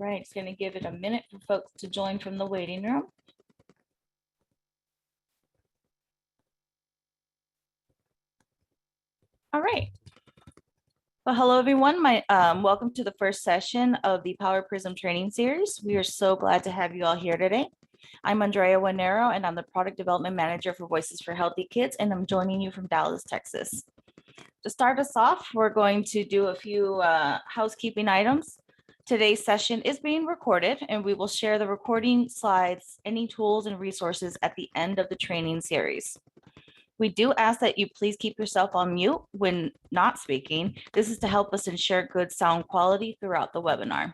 Right, it's going to give it a minute for folks to join from the waiting room. All right. Well, hello, everyone. Welcome to the first session of the Power Prism training series. We are so glad to have you all here today. I'm Andrea Wanero, and I'm the Product Development Manager for Voices for Healthy Kids, and I'm joining you from Dallas, Texas. To start us off, we're going to do a few housekeeping items. Today's session is being recorded, and we will share the recording, slides, any tools and resources at the end of the training series. We do ask that you please keep yourself on mute when not speaking. This is to help us ensure good sound quality throughout the webinar.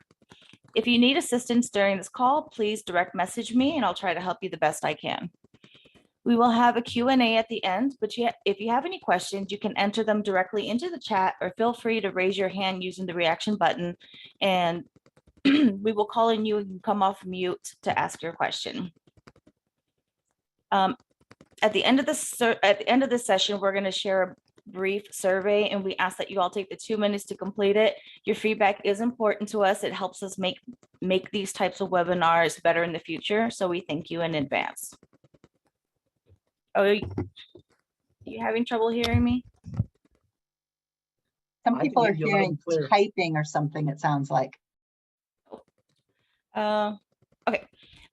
If you need assistance during this call, please direct message me and I'll try to help you the best I can. We will have a Q&A at the end, but if you have any questions, you can enter them directly into the chat or feel free to raise your hand using the reaction button, and we will call on you and you can come off mute to ask your question. At the end of this session, we're going to share a brief survey, and we ask that you all take the 2 minutes to complete it. Your feedback is important to us. It helps us make these types of webinars better in the future, so we thank you in advance. Oh, are you having trouble hearing me? Some people are hearing typing or something, it sounds like. Okay.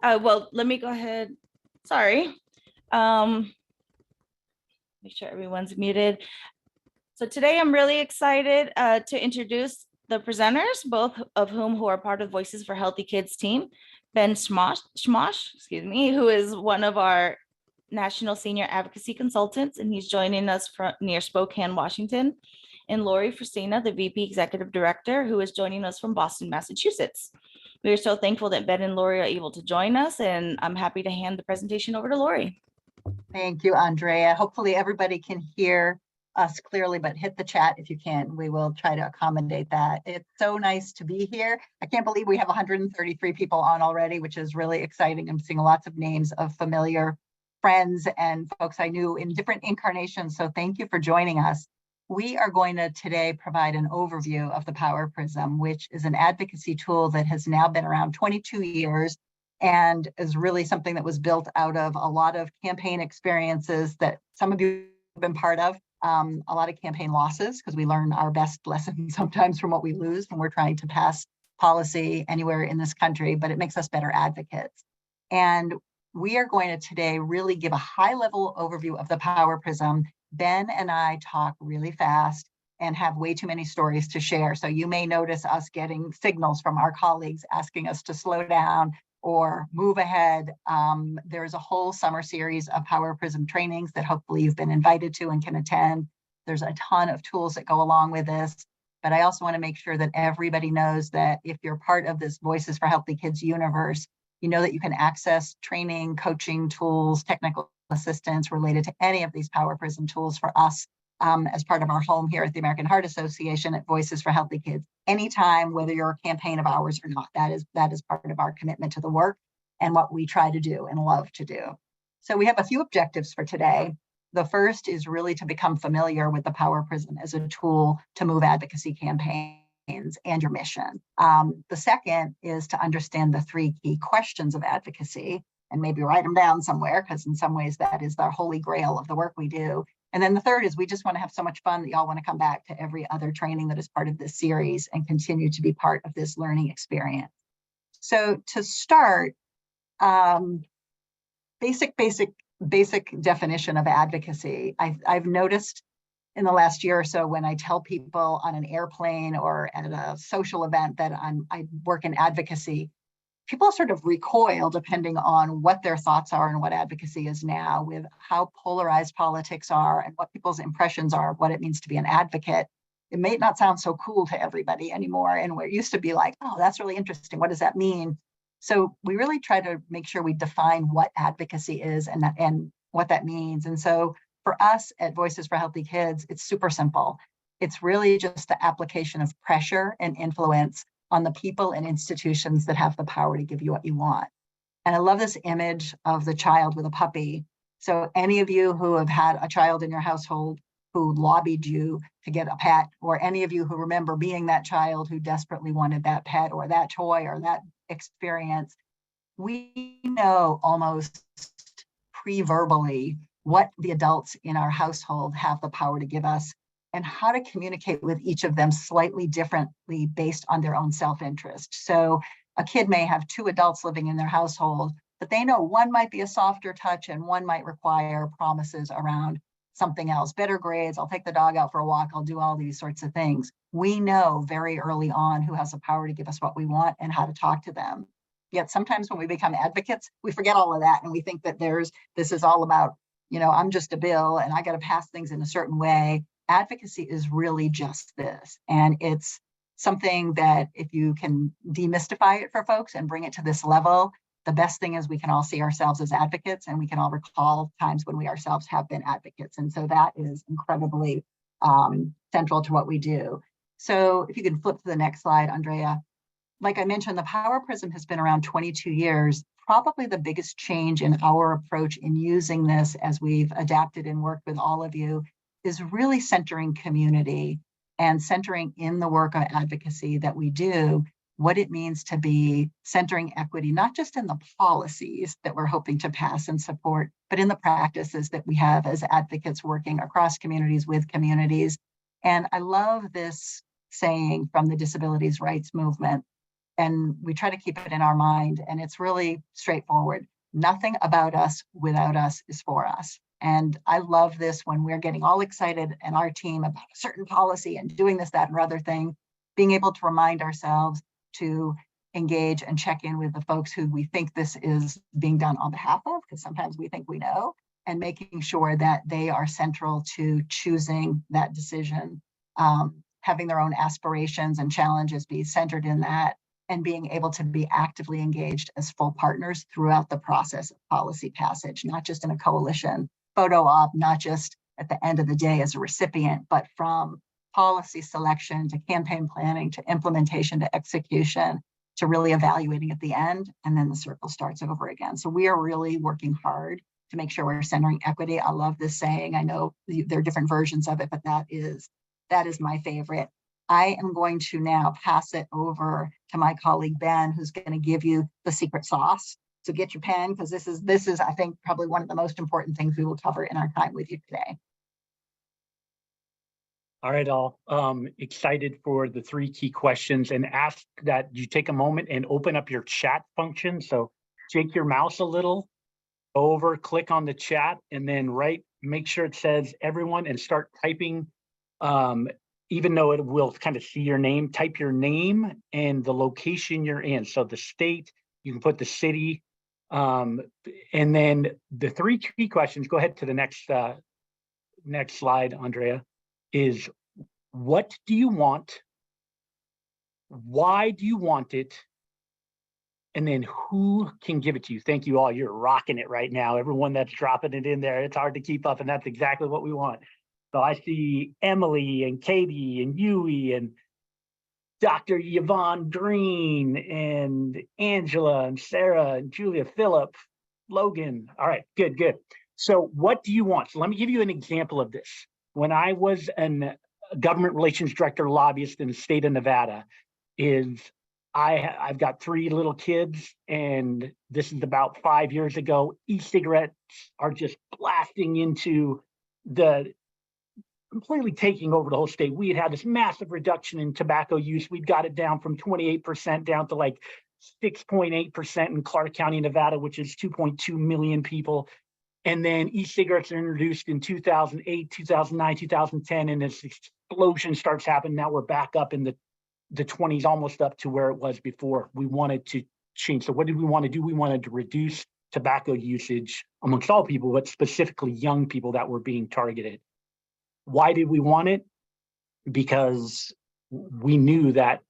Well, let me go ahead. Sorry. Make sure everyone's muted. So today I'm really excited to introduce the presenters, both of who are part of Voices for Healthy Kids team. Ben Schmosh, who is one of our National Senior Advocacy Consultants, and he's joining us from near Spokane, Washington. And Lori Fristina, the VP Executive Director, who is joining us from Boston, Massachusetts. We are so thankful that Ben and Lori are able to join us, and I'm happy to hand the presentation over to Lori. Thank you, Andrea. Hopefully everybody can hear us clearly, but hit the chat if you can. We will try to accommodate that. It's so nice to be here. I can't believe we have 133 people on already, which is really exciting. I'm seeing lots of names of familiar friends and folks I knew in different incarnations. So thank you for joining us. We are going to today provide an overview of the Power Prism, which is an advocacy tool that has now been around 22 years and is really something that was built out of a lot of campaign experiences that some of you have been part of, a lot of campaign losses, because we learn our best lessons sometimes from what we lose when we're trying to pass policy anywhere in this country, but it makes us better advocates. And we are going to today really give a high-level overview of the Power Prism. Ben and I talk really fast and have way too many stories to share. So you may notice us getting signals from our colleagues asking us to slow down or move ahead. There's a whole summer series of Power Prism trainings that hopefully you've been invited to and can attend. There's a ton of tools that go along with this. But I also want to make sure that everybody knows that if you're part of this Voices for Healthy Kids universe, you know that you can access training, coaching tools, technical assistance related to any of these Power Prism tools for us as part of our home here at the American Heart Association at Voices for Healthy Kids, anytime, whether you're a campaign of ours or not. That is part of our commitment to the work and what we try to do and love to do. So we have a few objectives for today. The first is really to become familiar with the Power Prism as a tool to move advocacy campaigns and your mission. The second is to understand the 3 key questions of advocacy and maybe write them down somewhere, because in some ways that is the holy grail of the work we do. And then the third is we just want to have so much fun that y'all want to come back to every other training that is part of this series and continue to be part of this learning experience. So to start, basic definition of advocacy. I've noticed in the last year or so when I tell people on an airplane or at a social event that I work in advocacy, people sort of recoil depending on what their thoughts are and what advocacy is now, with how polarized politics are and what people's impressions are of what it means to be an advocate. It may not sound so cool to everybody anymore. And where it used to be like, oh, that's really interesting. What does that mean? So we really try to make sure we define what advocacy is and what that means. And so for us at Voices for Healthy Kids, it's super simple. It's really just the application of pressure and influence on the people and institutions that have the power to give you what you want. And I love this image of the child with a puppy. So any of you who have had a child in your household who lobbied you to get a pet, or any of you who remember being that child who desperately wanted that pet or that toy or that experience. We know almost pre-verbally what the adults in our household have the power to give us and how to communicate with each of them slightly differently based on their own self-interest. So a kid may have two adults living in their household, but they know one might be a softer touch and one might require promises around something else, better grades, I'll take the dog out for a walk, I'll do all these sorts of things. We know very early on who has the power to give us what we want and how to talk to them. Yet sometimes when we become advocates, we forget all of that and we think that this is all about, I'm just a bill and I got to pass things in a certain way. Advocacy is really just this. And it's something that if you can demystify it for folks and bring it to this level, the best thing is we can all see ourselves as advocates and we can all recall times when we ourselves have been advocates. And so that is incredibly central to what we do. So if you can flip to the next slide, Andrea. Like I mentioned, the Power Prism has been around 22 years. Probably the biggest change in our approach in using this as we've adapted and worked with all of you is really centering community and centering in the work of advocacy that we do, what it means to be centering equity, not just in the policies that we're hoping to pass and support, but in the practices that we have as advocates working across communities with communities. And I love this saying from the disabilities rights movement, and we try to keep it in our mind, and it's really straightforward. Nothing about us without us is for us. And I love this when we're getting all excited and our team about a certain policy and doing this, that, and other thing, being able to remind ourselves to engage and check in with the folks who we think this is being done on behalf of, because sometimes we think we know, and making sure that they are central to choosing that decision, having their own aspirations and challenges be centered in that, and being able to be actively engaged as full partners throughout the process of policy passage, not just in a coalition photo op, not just at the end of the day as a recipient, but from policy selection to campaign planning to implementation to execution to really evaluating at the end, and then the circle starts over again. So we are really working hard to make sure we're centering equity. I love this saying. I know there are different versions of it, but that is my favorite. I am going to now pass it over to my colleague, Ben, who's going to give you the secret sauce. So get your pen, because this is, I think, probably one of the most important things we will cover in our time with you today. All right, all excited for the 3 key questions, and ask that you take a moment and open up your chat function. So shake your mouse a little over, click on the chat, and then make sure it says everyone and start typing. Even though it will kind of see your name, type your name and the location you're in. So the state, you can put the city, and then the 3 key questions, go ahead to the next slide, Andrea, is what do you want? Why do you want it? And then who can give it to you? Thank you all, you're rocking it right now. Everyone that's dropping it in there, it's hard to keep up, and that's exactly what we want. So I see Emily and Katie and Yui and Dr. Yvonne Green and Angela and Sarah and Julia, Phillip, Logan. All right, good. So what do you want? So let me give you an example of this. When I was a government relations director lobbyist in the state of Nevada, I've got 3 little kids, and this is about 5 years ago. E-cigarettes are just blasting into completely taking over the whole state. We had this massive reduction in tobacco use. We'd got it down from 28% down to like 6.8% in Clark County, Nevada, which is 2.2 million people. And then e-cigarettes are introduced in 2008, 2009, 2010, and this explosion starts happening. Now we're back up in the 20s, almost up to where it was before. We wanted to change. So what did we want to do? We wanted to reduce tobacco usage amongst all people, but specifically young people that were being targeted. Why did we want it? Because we knew that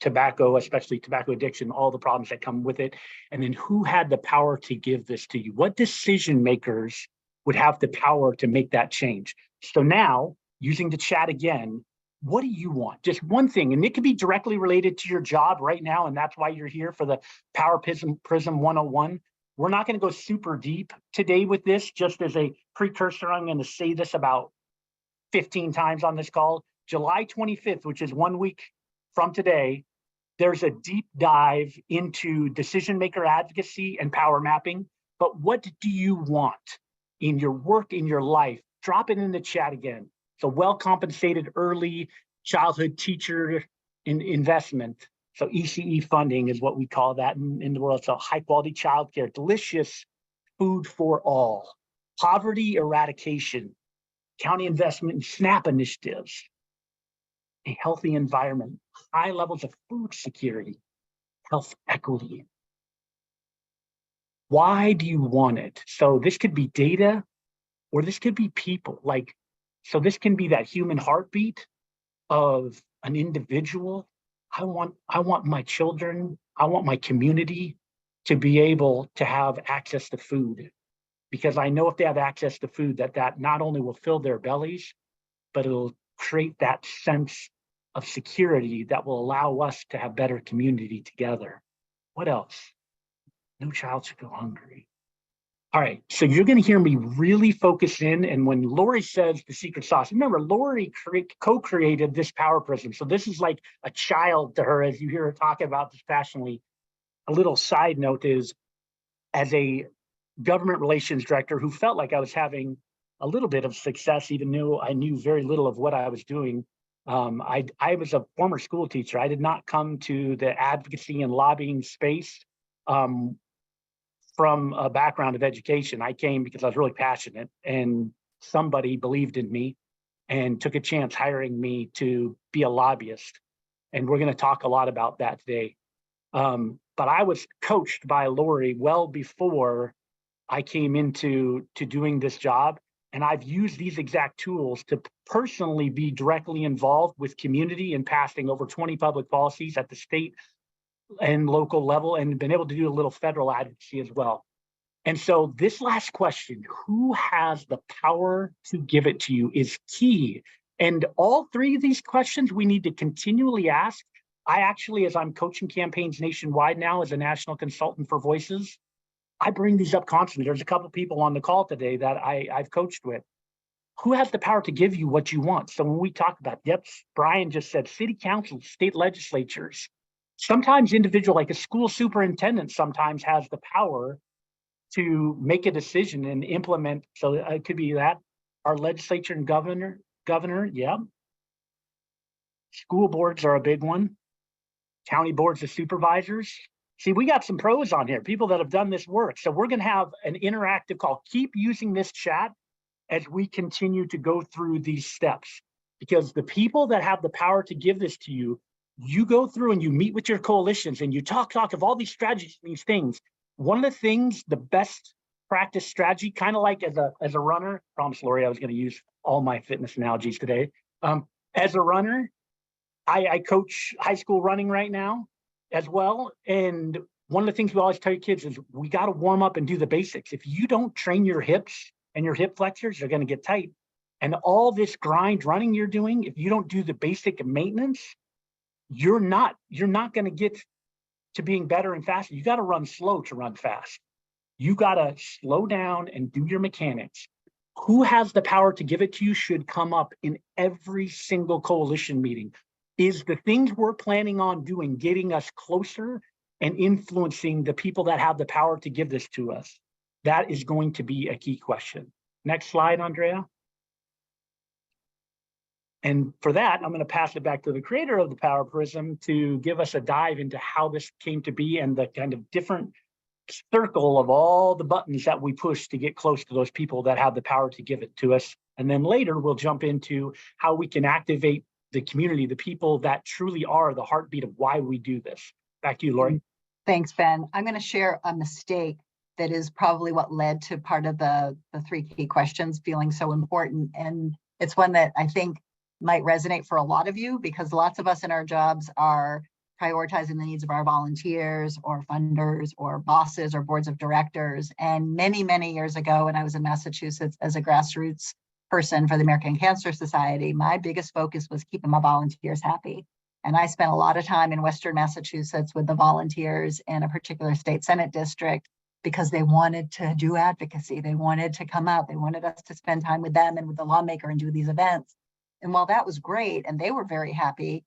tobacco, especially tobacco addiction, all the problems that come with it. And then who had the power to give this to you? What decision makers would have the power to make that change? So now, using the chat again, what do you want? Just one thing, and it could be directly related to your job right now, and that's why you're here for the Power Prism 101. We're not going to go super deep today with this. Just as a precursor, I'm going to say this about 15 times on this call. July 25th, which is 1 week from today, there's a deep dive into decision maker advocacy and power mapping. But what do you want in your work, in your life? Drop it in the chat again. So well-compensated early childhood teacher investment. So ECE funding is what we call that in the world. So high quality childcare, delicious food for all, poverty eradication, county investment in SNAP initiatives, a healthy environment, high levels of food security, health equity. Why do you want it? So this could be data, or this could be people. Like, so this can be that human heartbeat of an individual. I want my children, I want my community to be able to have access to food, because I know if they have access to food, that not only will fill their bellies, but it'll create that sense of security that will allow us to have better community together. What else? No child should go hungry. All right, so you're going to hear me really focus in. And when Lori says the secret sauce, remember, Lori co-created this Power Prism. So this is like a child to her as you hear her talk about this passionately. A little side note is, as a government relations director who felt like I was having a little bit of success, even though I knew very little of what I was doing. I was a former school teacher. I did not come to the advocacy and lobbying space from a background of education. I came because I was really passionate, and somebody believed in me and took a chance hiring me to be a lobbyist. And we're going to talk a lot about that today. But I was coached by Lori well before I came into doing this job. And I've used these exact tools to personally be directly involved with community and passing over 20 public policies at the state and local level, and been able to do a little federal advocacy as well. And so this last question, who has the power to give it to you, is key. And all three of these questions we need to continually ask. I actually, as I'm coaching campaigns nationwide now as a national consultant for Voices, I bring these up constantly. There's a couple of people on the call today that I've coached with. Who has the power to give you what you want? So when we talk about, yep, Brian just said city councils, state legislatures, sometimes individual, like a school superintendent sometimes has the power to make a decision and implement. So it could be that our legislature and governor, yeah. School boards are a big one. County boards of supervisors. See, we got some pros on here, people that have done this work. So we're going to have an interactive call. Keep using this chat as we continue to go through these steps, because the people that have the power to give this to you, you go through and you meet with your coalitions and you talk of all these strategies, these things. One of the things, the best practice strategy, kind of like as a runner, promise Lori I was going to use all my fitness analogies today. As a runner, I coach high school running right now as well. And one of the things we always tell your kids is we got to warm up and do the basics. If you don't train your hips and your hip flexors, you're going to get tight. And all this grind running you're doing, if you don't do the basic maintenance, you're not going to get to being better and faster. You got to run slow to run fast. You got to slow down and do your mechanics. Who has the power to give it to you should come up in every single coalition meeting. Is the things we're planning on doing getting us closer and influencing the people that have the power to give this to us? That is going to be a key question. Next slide, Andrea. And for that, I'm going to pass it back to the creator of the Power Prism to give us a dive into how this came to be and the kind of different circle of all the buttons that we push to get close to those people that have the power to give it to us. And then later, we'll jump into how we can activate the community, the people that truly are the heartbeat of why we do this. Back to you, Lori. Thanks, Ben. I'm going to share a mistake that is probably what led to part of the three key questions feeling so important. And it's one that I think might resonate for a lot of you, because lots of us in our jobs are prioritizing the needs of our volunteers or funders or bosses or boards of directors. And many, many years ago, when I was in Massachusetts as a grassroots person for the American Cancer Society, my biggest focus was keeping my volunteers happy. And I spent a lot of time in Western Massachusetts with the volunteers in a particular state Senate district because they wanted to do advocacy. They wanted to come out. They wanted us to spend time with them and with the lawmaker and do these events. And while that was great, and they were very happy,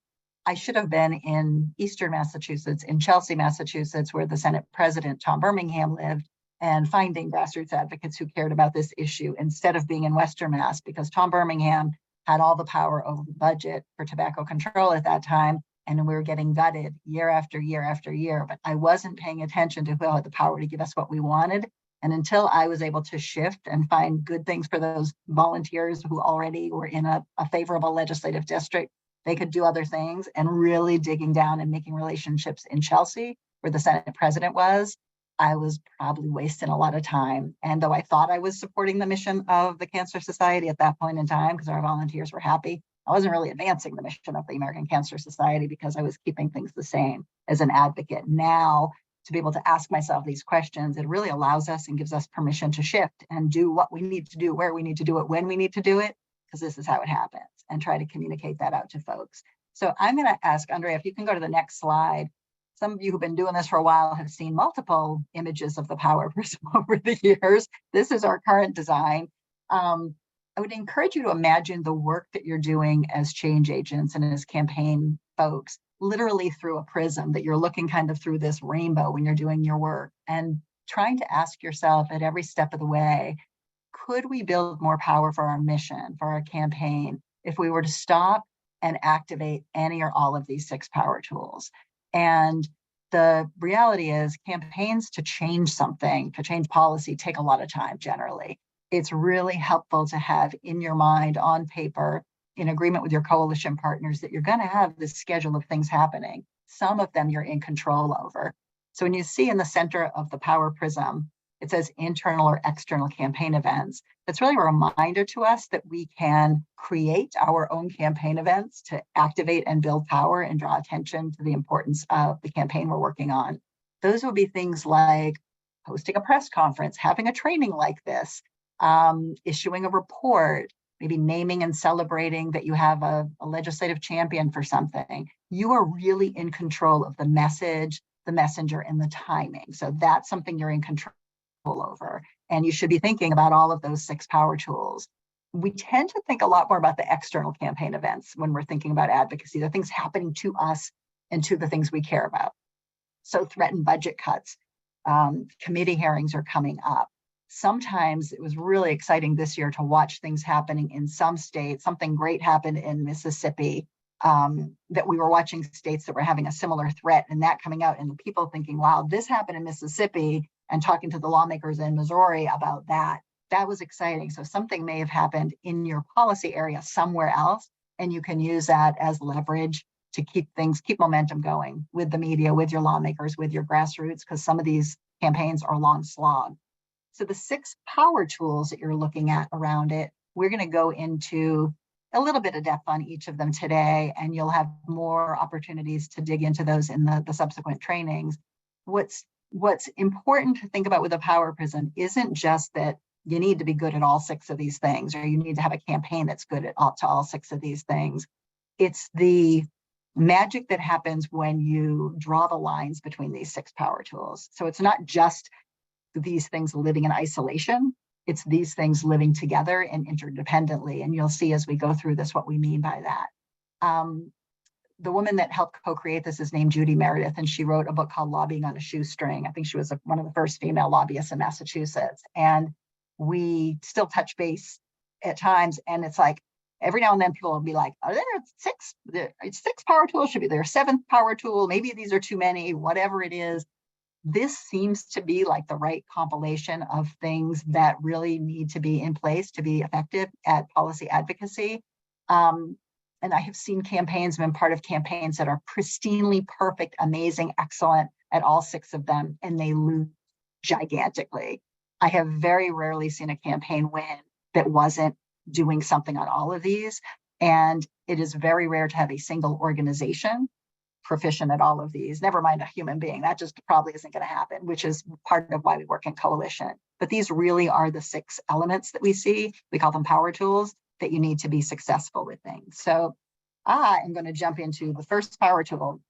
I should have been in Eastern Massachusetts, in Chelsea, Massachusetts, where the Senate President, Tom Birmingham, lived, and finding grassroots advocates who cared about this issue instead of being in Western Mass, because Tom Birmingham had all the power over the budget for tobacco control at that time. And we were getting gutted year after year after year, but I wasn't paying attention to who had the power to give us what we wanted. And until I was able to shift and find good things for those volunteers who already were in a favorable legislative district, they could do other things, and really digging down and making relationships in Chelsea, where the Senate President was, I was probably wasting a lot of time. And though I thought I was supporting the mission of the Cancer Society at that point in time, because our volunteers were happy, I wasn't really advancing the mission of the American Cancer Society because I was keeping things the same as an advocate. Now, to be able to ask myself these questions, it really allows us and gives us permission to shift and do what we need to do, where we need to do it, when we need to do it, because this is how it happens, and try to communicate that out to folks. So I'm going to ask Andrea, if you can go to the next slide. Some of you who've been doing this for a while have seen multiple images of the Power Prism over the years. This is our current design. I would encourage you to imagine the work that you're doing as change agents and as campaign folks, literally through a prism, that you're looking kind of through this rainbow when you're doing your work, and trying to ask yourself at every step of the way, could we build more power for our mission, for our campaign, if we were to stop and activate any or all of these 6 power tools? And the reality is, campaigns to change something, to change policy, take a lot of time generally. It's really helpful to have in your mind, on paper, in agreement with your coalition partners, that you're going to have this schedule of things happening. Some of them you're in control over. So when you see in the center of the Power Prism, it says internal or external campaign events. That's really a reminder to us that we can create our own campaign events to activate and build power and draw attention to the importance of the campaign we're working on. Those would be things like hosting a press conference, having a training like this, issuing a report, maybe naming and celebrating that you have a legislative champion for something. You are really in control of the message, the messenger, and the timing. So that's something you're in control over. And you should be thinking about all of those 6 power tools. We tend to think a lot more about the external campaign events when we're thinking about advocacy, the things happening to us and to the things we care about. So threatened budget cuts, committee hearings are coming up. Sometimes it was really exciting this year to watch things happening in some states. Something great happened in Mississippi, that we were watching states that were having a similar threat, and that coming out, and the people thinking, wow, this happened in Mississippi, and talking to the lawmakers in Missouri about that. That was exciting. So something may have happened in your policy area somewhere else, and you can use that as leverage to keep momentum going with the media, with your lawmakers, with your grassroots, because some of these campaigns are long slog. So the 6 power tools that you're looking at around it, we're going to go into a little bit of depth on each of them today, and you'll have more opportunities to dig into those in the subsequent trainings. What's important to think about with a Power Prism isn't just that you need to be good at all 6 of these things, or you need to have a campaign that's good at all 6 of these things. It's the magic that happens when you draw the lines between these 6 power tools. So it's not just these things living in isolation, it's these things living together and interdependently. And you'll see as we go through this what we mean by that. The woman that helped co-create this is named Judy Meredith, and she wrote a book called Lobbying on a Shoestring. I think she was one of the first female lobbyists in Massachusetts. And we still touch base at times, and it's like every now and then people will be like, are there 6? 6 power tools? Should be there a 7th power tool? Maybe these are too many, whatever it is. This seems to be like the right compilation of things that really need to be in place to be effective at policy advocacy. And I have seen campaigns, been part of campaigns that are pristinely perfect, amazing, excellent at all 6 of them, and they lose gigantically. I have very rarely seen a campaign win that wasn't doing something on all of these. And it is very rare to have a single organization proficient at all of these, never mind a human being. That just probably isn't going to happen, which is part of why we work in coalition. But these really are the 6 elements that we see. We call them power tools that you need to be successful with things. So I am going to jump into the first power tool.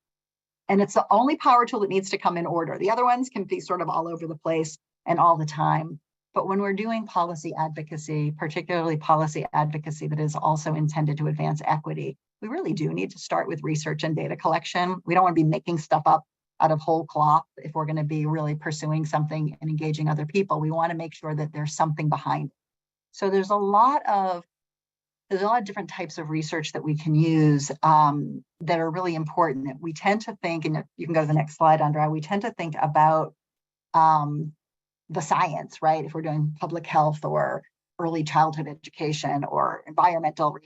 And it's the only power tool that needs to come in order. The other ones can be sort of all over the place and all the time. But when we're doing policy advocacy, particularly policy advocacy that is also intended to advance equity, we really do need to start with research and data collection. We don't want to be making stuff up out of whole cloth. If we're going to be really pursuing something and engaging other people, we want to make sure that there's something behind it. So there's a lot of different types of research that we can use that are really important. We tend to think, and you can go to the next slide, Andrea, we tend to think about the science, right? If we're doing public health or early childhood education or environmental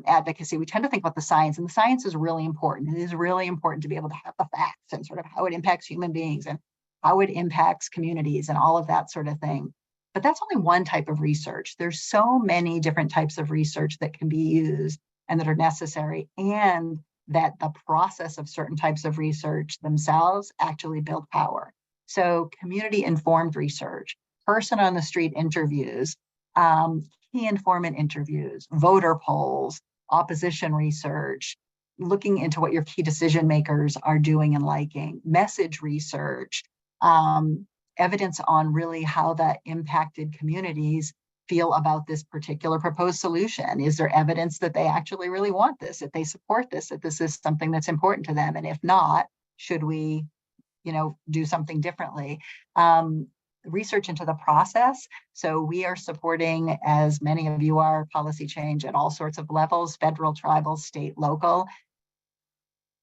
advocacy, we tend to think about the science, and the science is really important. It is really important to be able to have the facts and sort of how it impacts human beings and how it impacts communities and all of that sort of thing. But that's only one type of research. There's so many different types of research that can be used and that are necessary, and that the process of certain types of research themselves actually build power. So community-informed research, person on the street interviews, key informant interviews, voter polls, opposition research, looking into what your key decision makers are doing and liking, message research, evidence on really how that impacted communities feel about this particular proposed solution. Is there evidence that they actually really want this, that they support this, that this is something that's important to them? And if not, should we, do something differently? Research into the process. So we are supporting, as many of you are, policy change at all sorts of levels, federal, tribal, state, local.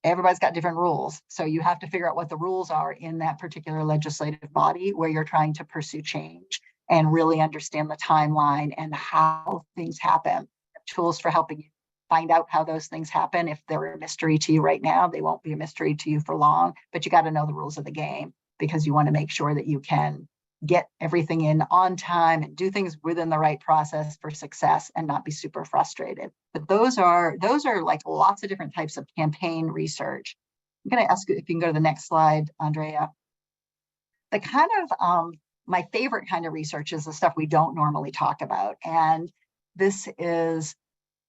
Everybody's got different rules. So you have to figure out what the rules are in that particular legislative body where you're trying to pursue change and really understand the timeline and how things happen. Tools for helping you find out how those things happen. If they're a mystery to you right now, they won't be a mystery to you for long, but you got to know the rules of the game because you want to make sure that you can get everything in on time and do things within the right process for success and not be super frustrated. But those are like lots of different types of campaign research. I'm going to ask you if you can go to the next slide, Andrea. The kind of my favorite kind of research is the stuff we don't normally talk about. And this is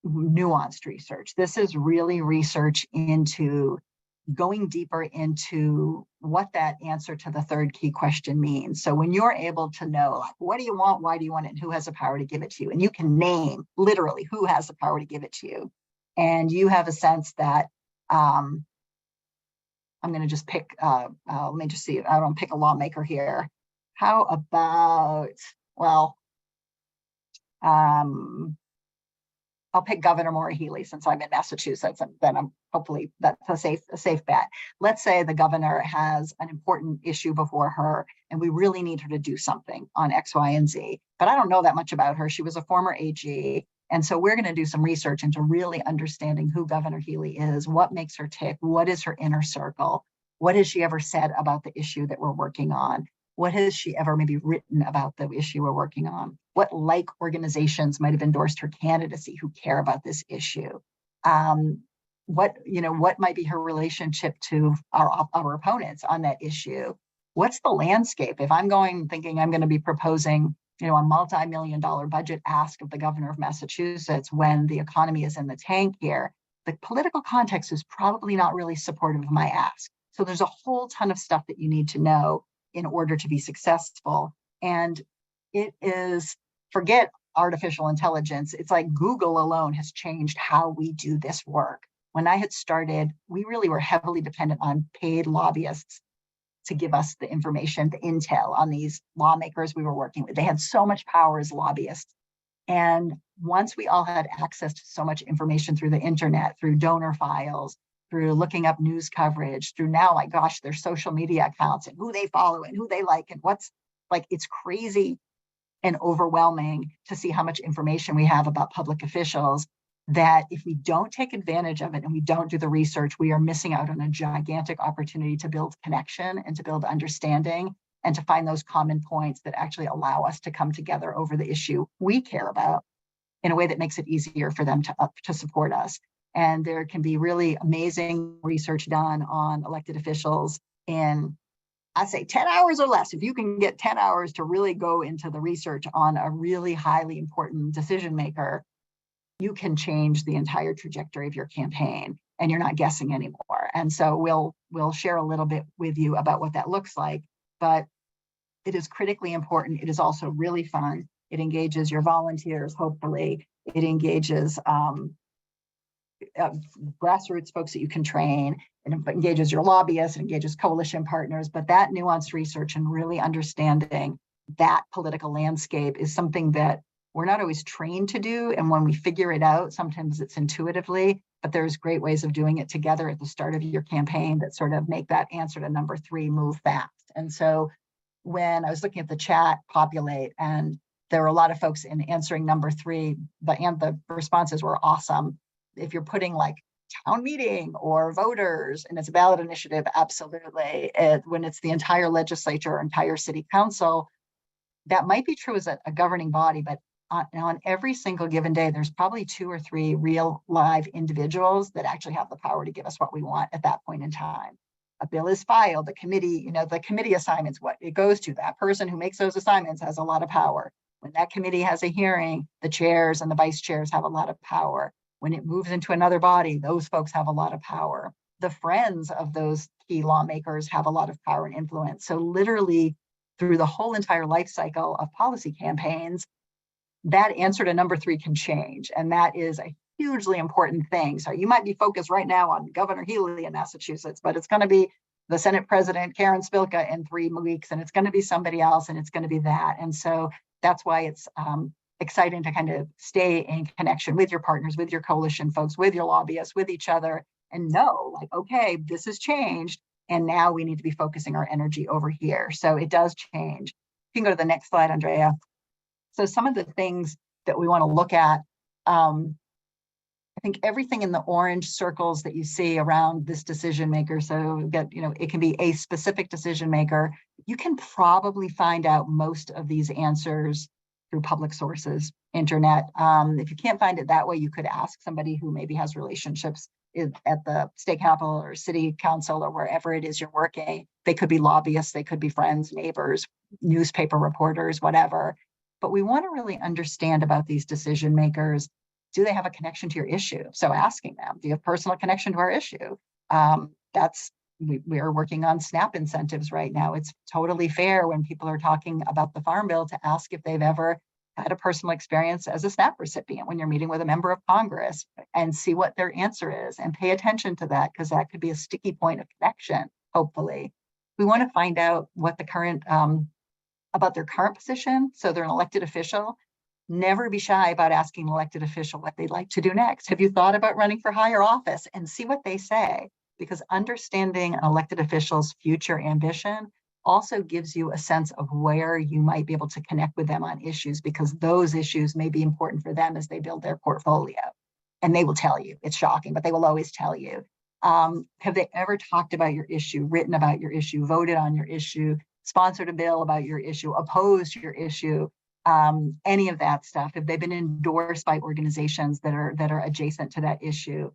nuanced research. This is really research into going deeper into what that answer to the third key question means. So when you're able to know, like, what do you want, why do you want it, and who has the power to give it to you, and you can name literally who has the power to give it to you, and you have a sense that I'm going to just pick, let me just see, I don't pick a lawmaker here. How about, well, I'll pick Governor Maura Healey since I'm in Massachusetts, and then I'm hopefully that's a safe bet. Let's say the governor has an important issue before her, and we really need her to do something on X, Y, and Z. But I don't know that much about her. She was a former AG, and so we're going to do some research into really understanding who Governor Healey is, what makes her tick, what is her inner circle, what has she ever said about the issue that we're working on. What has she ever maybe written about the issue we're working on? What like organizations might have endorsed her candidacy who care about this issue? What might be her relationship to our opponents on that issue? What's the landscape? If I'm thinking I'm going to be proposing, a multi-million-dollar budget ask of the governor of Massachusetts when the economy is in the tank here, the political context is probably not really supportive of my ask. So there's a whole ton of stuff that you need to know in order to be successful. And it is, forget artificial intelligence, it's like Google alone has changed how we do this work. When I had started, we really were heavily dependent on paid lobbyists to give us the information, the intel on these lawmakers we were working with. They had so much power as lobbyists. And once we all had access to so much information through the internet, through donor files, through looking up news coverage, through now, my gosh, their social media accounts and who they follow and who they like and what's like, it's crazy and overwhelming to see how much information we have about public officials, that if we don't take advantage of it and we don't do the research, we are missing out on a gigantic opportunity to build connection and to build understanding and to find those common points that actually allow us to come together over the issue we care about in a way that makes it easier for them to support us. And there can be really amazing research done on elected officials in, I say 10 hours or less. If you can get 10 hours to really go into the research on a really highly important decision maker, you can change the entire trajectory of your campaign and you're not guessing anymore. And so we'll share a little bit with you about what that looks like. But It is critically important. It is also really fun. It engages your volunteers, hopefully. It engages grassroots folks that you can train. It engages your lobbyists, it engages coalition partners, but that nuanced research and really understanding that political landscape is something that we're not always trained to do. And when we figure it out, sometimes it's intuitively, but there's great ways of doing it together at the start of your campaign that sort of make that answer to number 3 move fast. And so when I was looking at the chat populate, and there were a lot of folks in answering number 3, the responses were awesome. If you're putting like town meeting or voters and it's a ballot initiative, absolutely. When it's the entire legislature or entire city council, that might be true as a governing body, but on every single given day, there's probably 2 or 3 real live individuals that actually have the power to give us what we want at that point in time. A bill is filed, the committee, the committee assignments, what it goes to, that person who makes those assignments has a lot of power. When that committee has a hearing, the chairs and the vice chairs have a lot of power. When it moves into another body, those folks have a lot of power. The friends of those key lawmakers have a lot of power and influence. So literally through the whole entire life cycle of policy campaigns, that answer to number 3 can change. And that is a hugely important thing. So you might be focused right now on Governor Healy in Massachusetts, but it's going to be the Senate President Karen Spilka in 3 weeks, and it's going to be somebody else, and it's going to be that. And so that's why it's exciting to kind of stay in connection with your partners, with your coalition folks, with your lobbyists, with each other, and know like, okay, this has changed. And now we need to be focusing our energy over here. So it does change. You can go to the next slide, Andrea. So some of the things that we want to look at, I think everything in the orange circles that you see around this decision maker. So that, it can be a specific decision maker. You can probably find out most of these answers through public sources, internet. If you can't find it that way, you could ask somebody who maybe has relationships at the state capitol or city council or wherever it is you're working. They could be lobbyists, they could be friends, neighbors, newspaper reporters, whatever. But we want to really understand about these decision makers. Do they have a connection to your issue? So asking them, do you have personal connection to our issue? We are working on SNAP incentives right now. It's totally fair when people are talking about the Farm Bill to ask if they've ever had a personal experience as a SNAP recipient when you're meeting with a member of Congress, and see what their answer is and pay attention to that, because that could be a sticky point of connection, hopefully. We want to find out what the current, about their current position. So they're an elected official. Never be shy about asking an elected official what they'd like to do next. Have you thought about running for higher office? And see what they say, because understanding an elected official's future ambition also gives you a sense of where you might be able to connect with them on issues, because those issues may be important for them as they build their portfolio. And they will tell you. It's shocking, but they will always tell you. Have they ever talked about your issue, written about your issue, voted on your issue, sponsored a bill about your issue, opposed your issue? Any of that stuff? Have they been endorsed by organizations that are adjacent to that issue?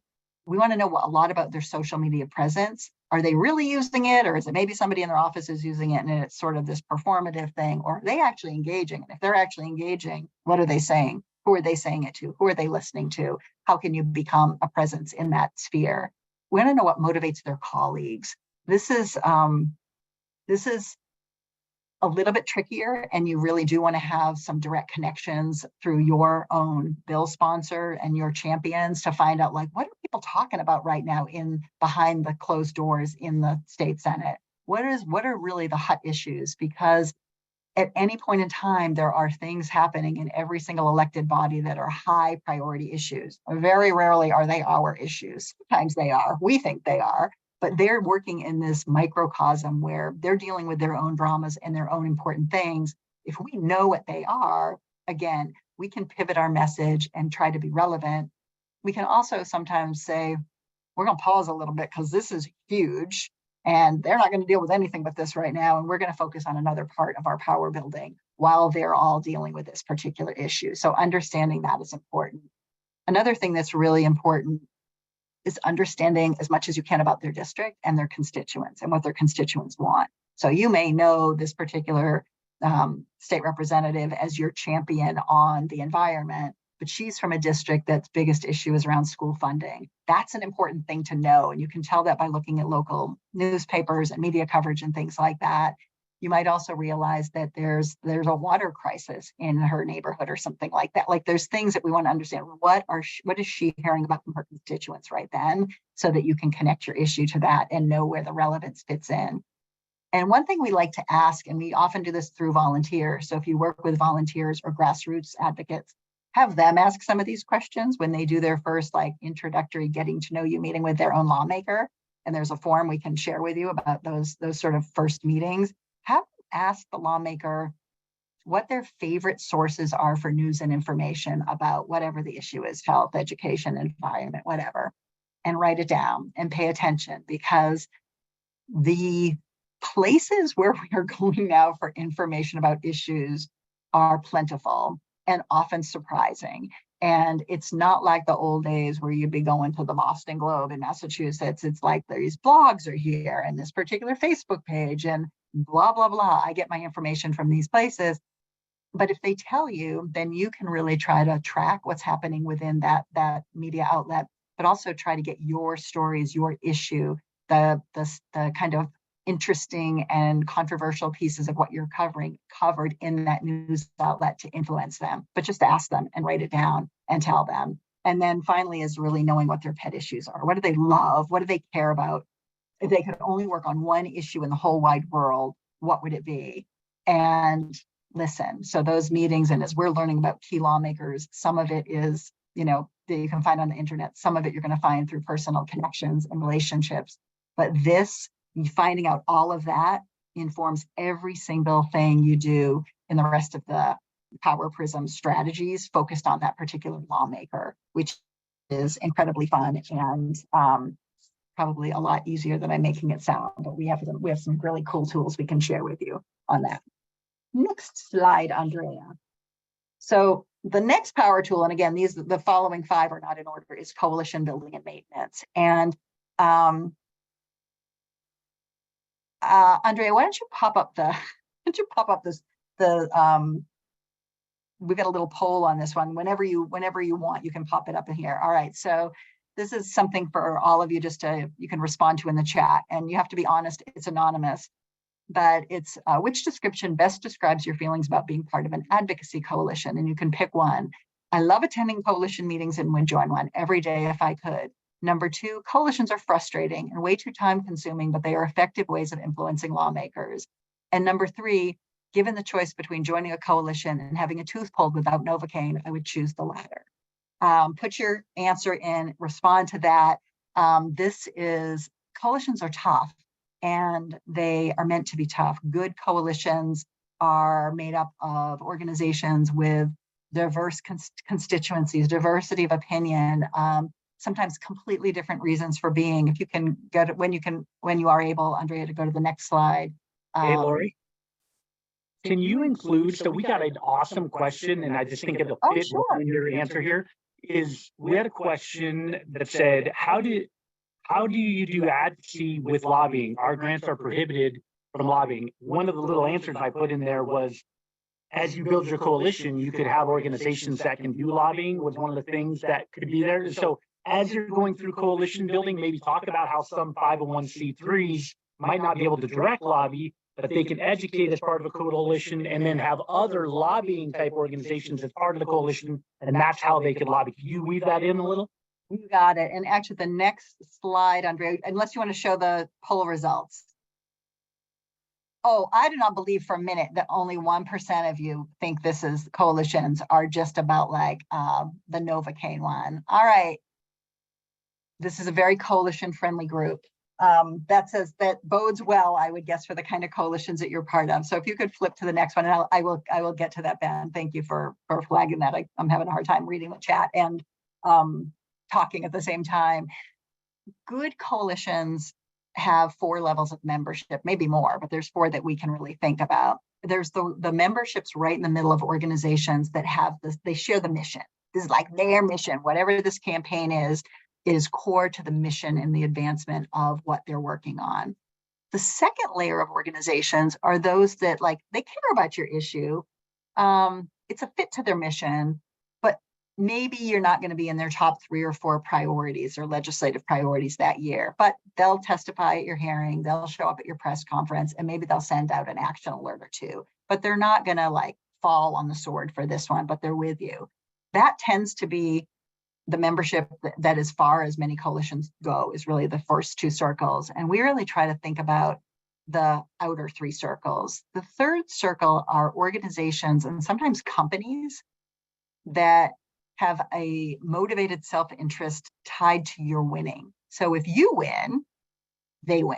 We want to know a lot about their social media presence. Are they really using it, or is it maybe somebody in their office is using it and it's sort of this performative thing? Or are they actually engaging? And if they're actually engaging, what are they saying? Who are they saying it to? Who are they listening to? How can you become a presence in that sphere? We want to know what motivates their colleagues. This is a little bit trickier, and you really do want to have some direct connections through your own bill sponsor and your champions to find out, like, what are people talking about right now in behind the closed doors in the state Senate? What are really the hot issues? Because at any point in time, there are things happening in every single elected body that are high priority issues. Very rarely are they our issues. Sometimes they are. We think they are. But they're working in this microcosm where they're dealing with their own dramas and their own important things. If we know what they are, again, we can pivot our message and try to be relevant. We can also sometimes say, we're going to pause a little bit because this is huge and they're not going to deal with anything but this right now. And we're going to focus on another part of our power building while they're all dealing with this particular issue. So understanding that is important. Another thing that's really important is understanding as much as you can about their district and their constituents and what their constituents want. So you may know this particular state representative as your champion on the environment, but she's from a district that's biggest issue is around school funding. That's an important thing to know. And you can tell that by looking at local newspapers and media coverage and things like that. You might also realize that there's a water crisis in her neighborhood or something like that. Like there's things that we want to understand. What is she hearing about from her constituents right then, so that you can connect your issue to that and know where the relevance fits in. And one thing we like to ask, and we often do this through volunteers. So if you work with volunteers or grassroots advocates, have them ask some of these questions when they do their first like introductory getting to know you meeting with their own lawmaker. And there's a form we can share with you about those sort of first meetings. Have them ask the lawmaker what their favorite sources are for news and information about whatever the issue is, health, education, environment, whatever, and write it down and pay attention, because the places where we are going now for information about issues are plentiful and often surprising. And it's not like the old days where you'd be going to the Boston Globe in Massachusetts. It's like these blogs are here and this particular Facebook page and blah, blah, blah. I get my information from these places. But if they tell you, then you can really try to track what's happening within that media outlet, but also try to get your stories, your issue, the kind of interesting and controversial pieces of what you're covering covered in that news outlet to influence them. But just ask them and write it down and tell them. And then finally is really knowing what their pet issues are. What do they love? What do they care about? If they could only work on one issue in the whole wide world, what would it be? And listen. So those meetings, and as we're learning about key lawmakers, some of it is, that you can find on the internet. Some of it you're going to find through personal connections and relationships. But finding out all of that informs every single thing you do in the rest of the Power Prism strategies focused on that particular lawmaker, which is incredibly fun and probably a lot easier than I'm making it sound. But we have some really cool tools we can share with you on that. Next slide, Andrea. So the next power tool, and again, the following 5 are not in order, is coalition building and maintenance. And Andrea, why don't you pop up we've got a little poll on this one. Whenever you want, you can pop it up in here. All right, so this is something for all of you you can respond to in the chat, and you have to be honest, it's anonymous. But it's which description best describes your feelings about being part of an advocacy coalition, and you can pick one. I love attending coalition meetings and would join one every day if I could. Number 2, coalitions are frustrating and way too time consuming, but they are effective ways of influencing lawmakers. And number 3, given the choice between joining a coalition and having a tooth pulled without Novocaine, I would choose the latter. Put your answer in, respond to that. Coalitions are tough. And they are meant to be tough. Good coalitions are made up of organizations with diverse constituencies, diversity of opinion, sometimes completely different reasons for being. If you can when you are able, Andrea, to go to the next slide. Hey, Lori, can you include, so we got an awesome question, and I just think it'll fit in your answer here, we had a question that said, how do you do advocacy with lobbying? Our grants are prohibited from lobbying. One of the little answers I put in there was, as you build your coalition, you could have organizations that can do lobbying, was one of the things that could be there. So as you're going through coalition building, maybe talk about how some 501c3s might not be able to direct lobby, but they can educate as part of a coalition and then have other lobbying type organizations as part of the coalition, and that's how they could lobby. Can you weave that in a little? You got it. And actually the next slide, Andrea, unless you want to show the poll results. Oh, I do not believe for a minute that only 1% of you think coalitions are just about like the Novocaine one. All right. This is a very coalition friendly group. That bodes well, I would guess, for the kind of coalitions that you're part of. So if you could flip to the next one, and I will get to that, Ben. Thank you for flagging that. I'm having a hard time reading the chat and talking at the same time. Good coalitions have 4 levels of membership, maybe more, but there's 4 that we can really think about. There's the memberships right in the middle of organizations that have this, they share the mission. This is like their mission. Whatever this campaign is core to the mission and the advancement of what they're working on. The second layer of organizations are those that they care about your issue. It's a fit to their mission, but maybe you're not going to be in their top 3 or 4 priorities or legislative priorities that year, but they'll testify at your hearing, they'll show up at your press conference, and maybe they'll send out an action alert or 2, but they're not going to like fall on the sword for this one, but they're with you. That tends to be the membership that, as far as many coalitions go, is really the first 2 circles. And we really try to think about the outer 3 circles. The third circle are organizations and sometimes companies that have a motivated self-interest tied to your winning. So if you win, they win.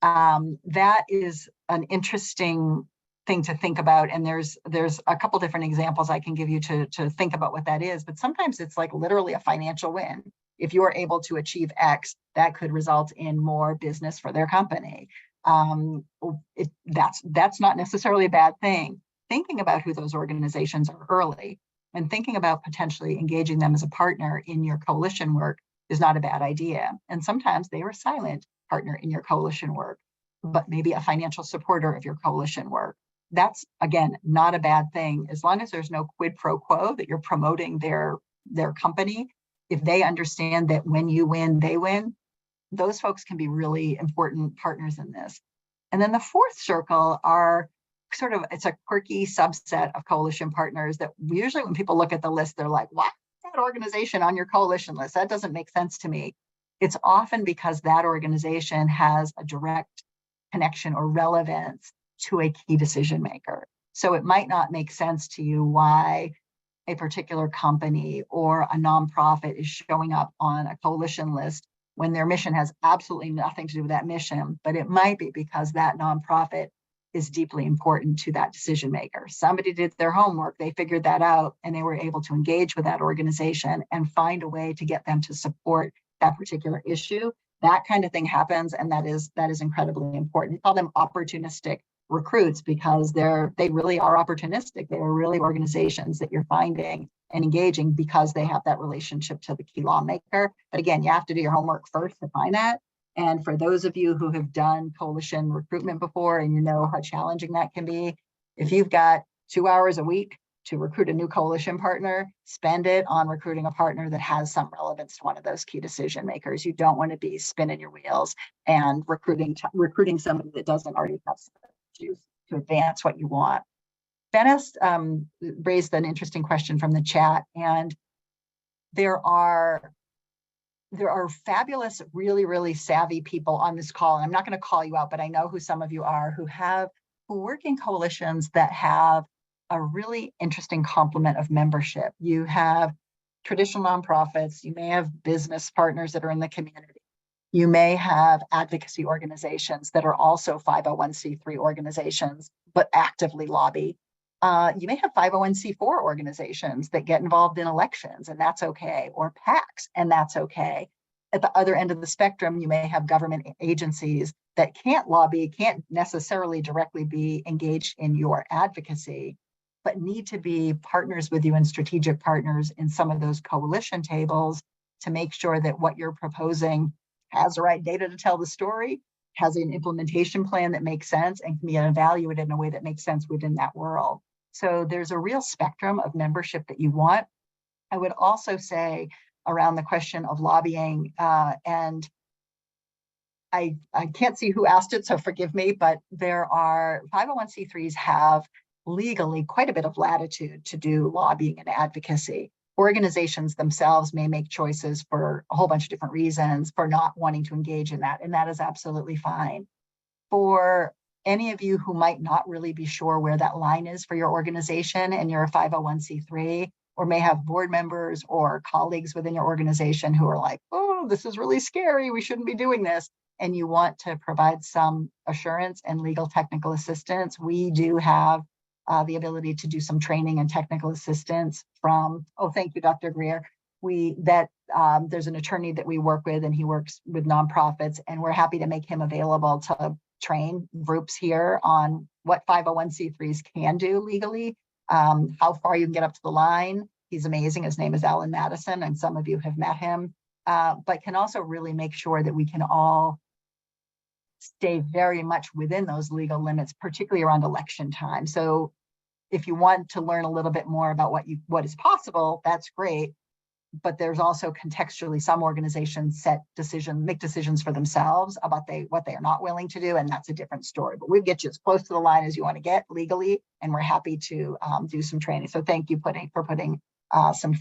That is an interesting thing to think about. And there's a couple different examples I can give you to think about what that is. But sometimes it's like literally a financial win. If you're able to achieve X, that could result in more business for their company. That's not necessarily a bad thing. Thinking about who those organizations are early and thinking about potentially engaging them as a partner in your coalition work is not a bad idea. And sometimes they are a silent partner in your coalition work, but maybe a financial supporter of your coalition work. That's, again, not a bad thing. As long as there's no quid pro quo that you're promoting their company, if they understand that when you win, they win, those folks can be really important partners in this. And then the fourth circle are sort of, it's a quirky subset of coalition partners that usually when people look at the list, they're like, why that organization on your coalition list? That doesn't make sense to me. It's often because that organization has a direct connection or relevance to a key decision maker. So it might not make sense to you why a particular company or a nonprofit is showing up on a coalition list when their mission has absolutely nothing to do with that mission, but it might be because that nonprofit is deeply important to that decision maker. Somebody did their homework, they figured that out, and they were able to engage with that organization and find a way to get them to support that particular issue. That kind of thing happens, and that is incredibly important. We call them opportunistic recruits because they really are opportunistic. They are really organizations that you're finding and engaging because they have that relationship to the key lawmaker. But again, you have to do your homework first to find that. And for those of you who have done coalition recruitment before and you know how challenging that can be, if you've got 2 hours a week to recruit a new coalition partner, spend it on recruiting a partner that has some relevance to one of those key decision makers. You don't want to be spinning your wheels and recruiting somebody that doesn't already have some issues to advance what you want. Venice raised an interesting question from the chat, and there are fabulous, really, really savvy people on this call. And I'm not going to call you out, but I know who some of you are who work in coalitions that have a really interesting complement of membership. You have traditional nonprofits, you may have business partners that are in the community. You may have advocacy organizations that are also 501c3 organizations, but actively lobby. You may have 501c4 organizations that get involved in elections, and that's okay, or PACs, and that's okay. At the other end of the spectrum, you may have government agencies that can't lobby, can't necessarily directly be engaged in your advocacy, but need to be partners with you and strategic partners in some of those coalition tables to make sure that what you're proposing has the right data to tell the story, has an implementation plan that makes sense, and can be evaluated in a way that makes sense within that world. So there's a real spectrum of membership that you want. I would also say around the question of lobbying, and I can't see who asked it, so forgive me, but there are 501c3s have legally quite a bit of latitude to do lobbying and advocacy. Organizations themselves may make choices for a whole bunch of different reasons for not wanting to engage in that, and that is absolutely fine. For any of you who might not really be sure where that line is for your organization and you're a 501c3, or may have board members or colleagues within your organization who are like, oh, this is really scary, we shouldn't be doing this, and you want to provide some assurance and legal technical assistance, we do have the ability to do some training and technical assistance from, thank you, Dr. Greer. There's an attorney that we work with, and he works with nonprofits, and we're happy to make him available to train groups here on what 501c3s can do legally, how far you can get up to the line. He's amazing. His name is Alan Madison, and some of you have met him, but can also really make sure that we can all stay very much within those legal limits, particularly around election time. So if you want to learn a little bit more about what is possible, that's great. But there's also contextually some organizations make decisions for themselves about what they are not willing to do, and that's a different story. But we get you as close to the line as you want to get legally, and we're happy to do some training. So thank you for putting some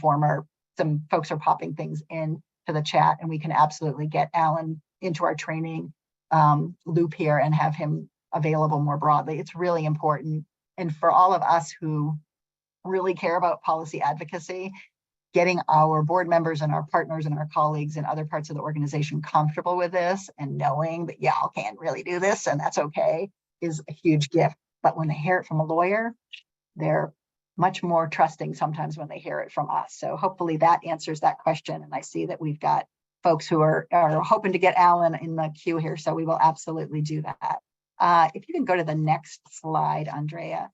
folks are popping things in to the chat, and we can absolutely get Alan into our training loop here and have him available more broadly. It's really important, and for all of us who really care about policy advocacy, getting our board members and our partners and our colleagues in other parts of the organization comfortable with this and knowing that y'all can't really do this and that's okay is a huge gift. But when they hear it from a lawyer, they're much more trusting sometimes when they hear it from us. So hopefully that answers that question. And I see that we've got folks who are hoping to get Alan in the queue here. So we will absolutely do that. If you can go to the next slide, Andrea.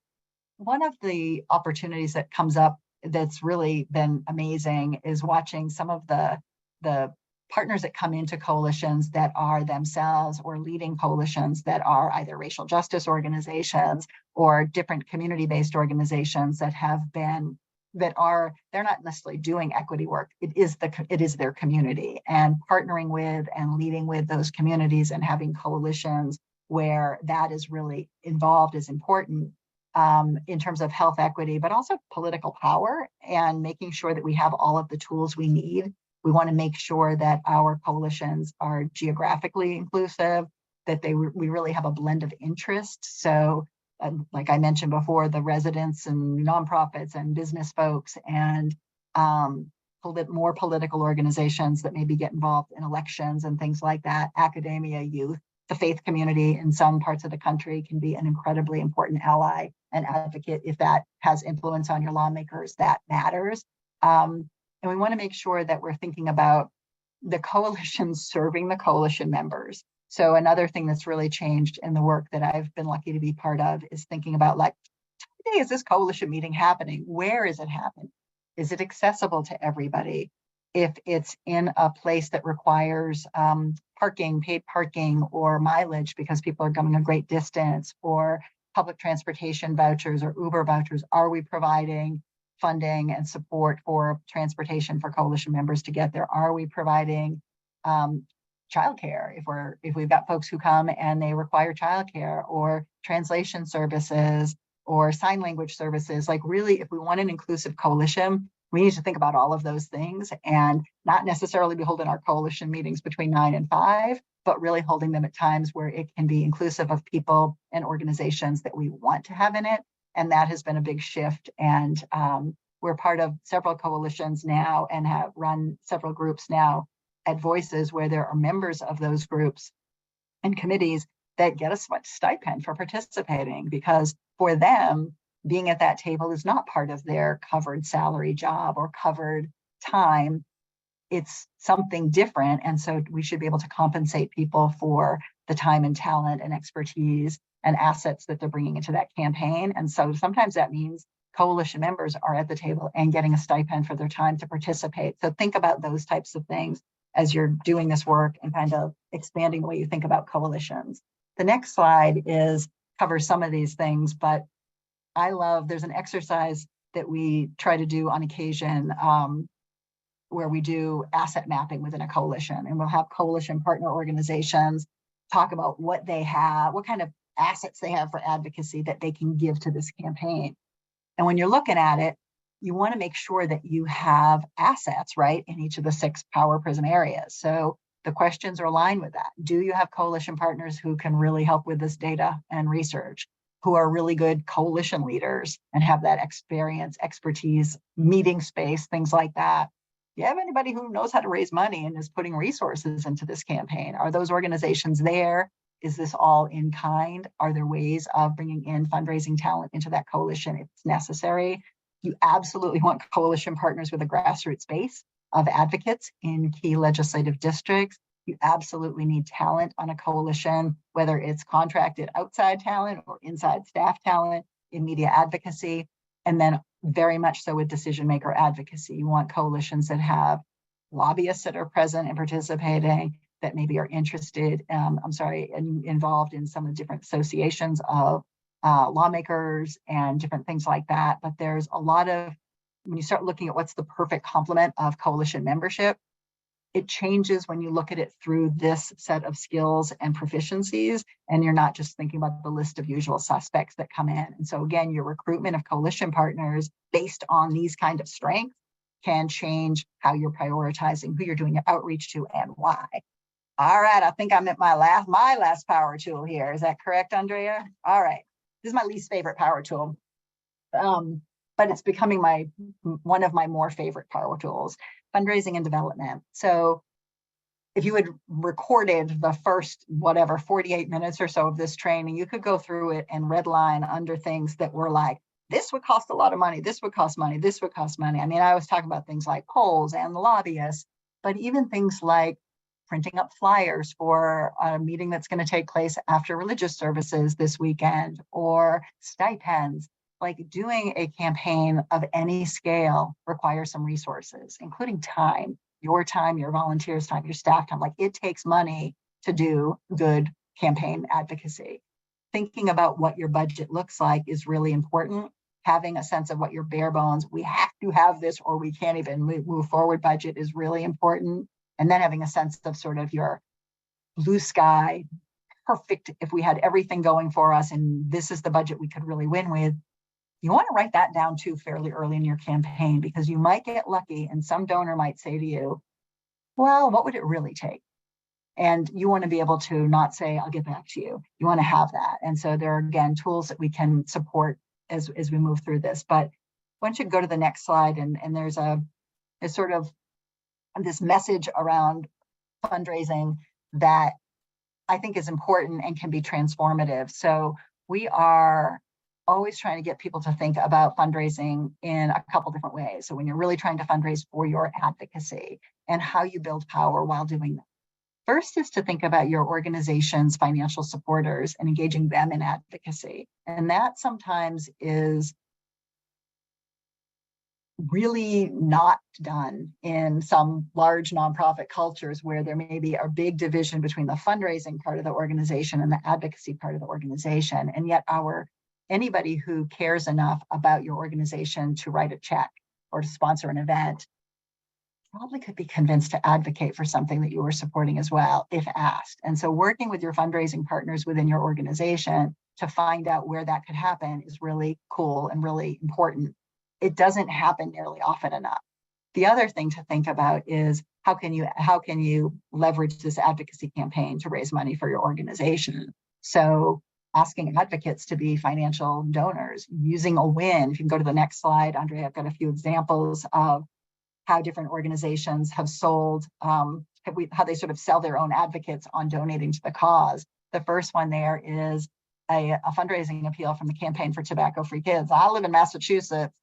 One of the opportunities that comes up that's really been amazing is watching some of the partners that come into coalitions that are themselves or leading coalitions that are either racial justice organizations or different community-based organizations that they're not necessarily doing equity work. It is their community, and partnering with and leading with those communities and having coalitions where that is really involved is important. In terms of health equity, but also political power and making sure that we have all of the tools we need. We want to make sure that our coalitions are geographically inclusive, that we really have a blend of interests. So like I mentioned before, the residents and nonprofits and business folks and more political organizations that maybe get involved in elections and things like that, academia, youth, the faith community in some parts of the country can be an incredibly important ally and advocate. If that has influence on your lawmakers, that matters. And we want to make sure that we're thinking about the coalition serving the coalition members. So another thing that's really changed in the work that I've been lucky to be part of is thinking about, like, today, is this coalition meeting happening? Where is it happening? Is it accessible to everybody? If it's in a place that requires paid parking or mileage because people are going a great distance, or public transportation vouchers or Uber vouchers, are we providing funding and support for transportation for coalition members to get there? Are we providing childcare if we've got folks who come and they require childcare, or translation services or sign language services? Like, really, if we want an inclusive coalition, we need to think about all of those things and not necessarily be holding our coalition meetings between 9 and 5, but really holding them at times where it can be inclusive of people and organizations that we want to have in it. And that has been a big shift. And we're part of several coalitions now and have run several groups now at Voices, where there are members of those groups and committees that get a stipend for participating, because for them, being at that table is not part of their covered salary job or covered time. It's something different. And so we should be able to compensate people for the time and talent and expertise and assets that they're bringing into that campaign. And so sometimes that means coalition members are at the table and getting a stipend for their time to participate. So think about those types of things as you're doing this work and kind of expanding the way you think about coalitions. The next slide covers some of these things, but there's an exercise that we try to do on occasion where we do asset mapping within a coalition, and we'll have coalition partner organizations talk about what they have, what kind of assets they have for advocacy that they can give to this campaign. And when you're looking at it, you want to make sure that you have assets, right, in each of the 6 Power Prism areas. So the questions are aligned with that. Do you have coalition partners who can really help with this data and research, who are really good coalition leaders and have that experience, expertise, meeting space, things like that? Do you have anybody who knows how to raise money and is putting resources into this campaign? Are those organizations there? Is this all in kind? Are there ways of bringing in fundraising talent into that coalition if it's necessary? You absolutely want coalition partners with a grassroots base of advocates in key legislative districts. You absolutely need talent on a coalition, whether it's contracted outside talent or inside staff talent in media advocacy. And then very much so with decision maker advocacy. You want coalitions that have lobbyists that are present and participating, that maybe are interested, involved in some of the different associations of lawmakers and different things like that. But there's a lot of, when you start looking at what's the perfect complement of coalition membership, it changes when you look at it through this set of skills and proficiencies, and you're not just thinking about the list of usual suspects that come in. And so again, your recruitment of coalition partners based on these kind of strengths can change how you're prioritizing, who you're doing your outreach to, and why. All right, I think I'm at my last power tool here. Is that correct, Andrea? All right, this is my least favorite power tool, but it's becoming one of my more favorite power tools. Fundraising and development. So if you had recorded the first, 48 minutes or so of this training, you could go through it and redline under things that were like, this would cost a lot of money, this would cost money, this would cost money. I mean, I was talking about things like polls and the lobbyists, but even things like printing up flyers for a meeting that's going to take place after religious services this weekend, or stipends. Like, doing a campaign of any scale requires some resources, including time, your volunteers' time, your staff time. Like, it takes money to do good campaign advocacy. Thinking about what your budget looks like is really important. Having a sense of what your bare bones, we have to have this or we can't even move forward budget is really important. And then having a sense of sort of your blue sky, perfect, if we had everything going for us and this is the budget we could really win with. You want to write that down too fairly early in your campaign, because you might get lucky and some donor might say to you, well, what would it really take? And you want to be able to not say, I'll get back to you. You want to have that. And so there are, again, tools that we can support as we move through this. But once you go to the next slide, and there's sort of this message around fundraising that I think is important and can be transformative. So we are always trying to get people to think about fundraising in a couple different ways. So when you're really trying to fundraise for your advocacy and how you build power while doing that. First is to think about your organization's financial supporters and engaging them in advocacy. And that sometimes is really not done in some large nonprofit cultures where there may be a big division between the fundraising part of the organization and the advocacy part of the organization. And yet anybody who cares enough about your organization to write a check or to sponsor an event probably could be convinced to advocate for something that you were supporting as well, if asked. And so working with your fundraising partners within your organization to find out where that could happen is really cool and really important. It doesn't happen nearly often enough. The other thing to think about is how can you leverage this advocacy campaign to raise money for your organization? So asking advocates to be financial donors, using a win. If you can go to the next slide, Andrea, I've got a few examples of how different organizations have sold, how they sort of sell their own advocates on donating to the cause. The first one there is a fundraising appeal from the Campaign for Tobacco-Free Kids. I live in Massachusetts,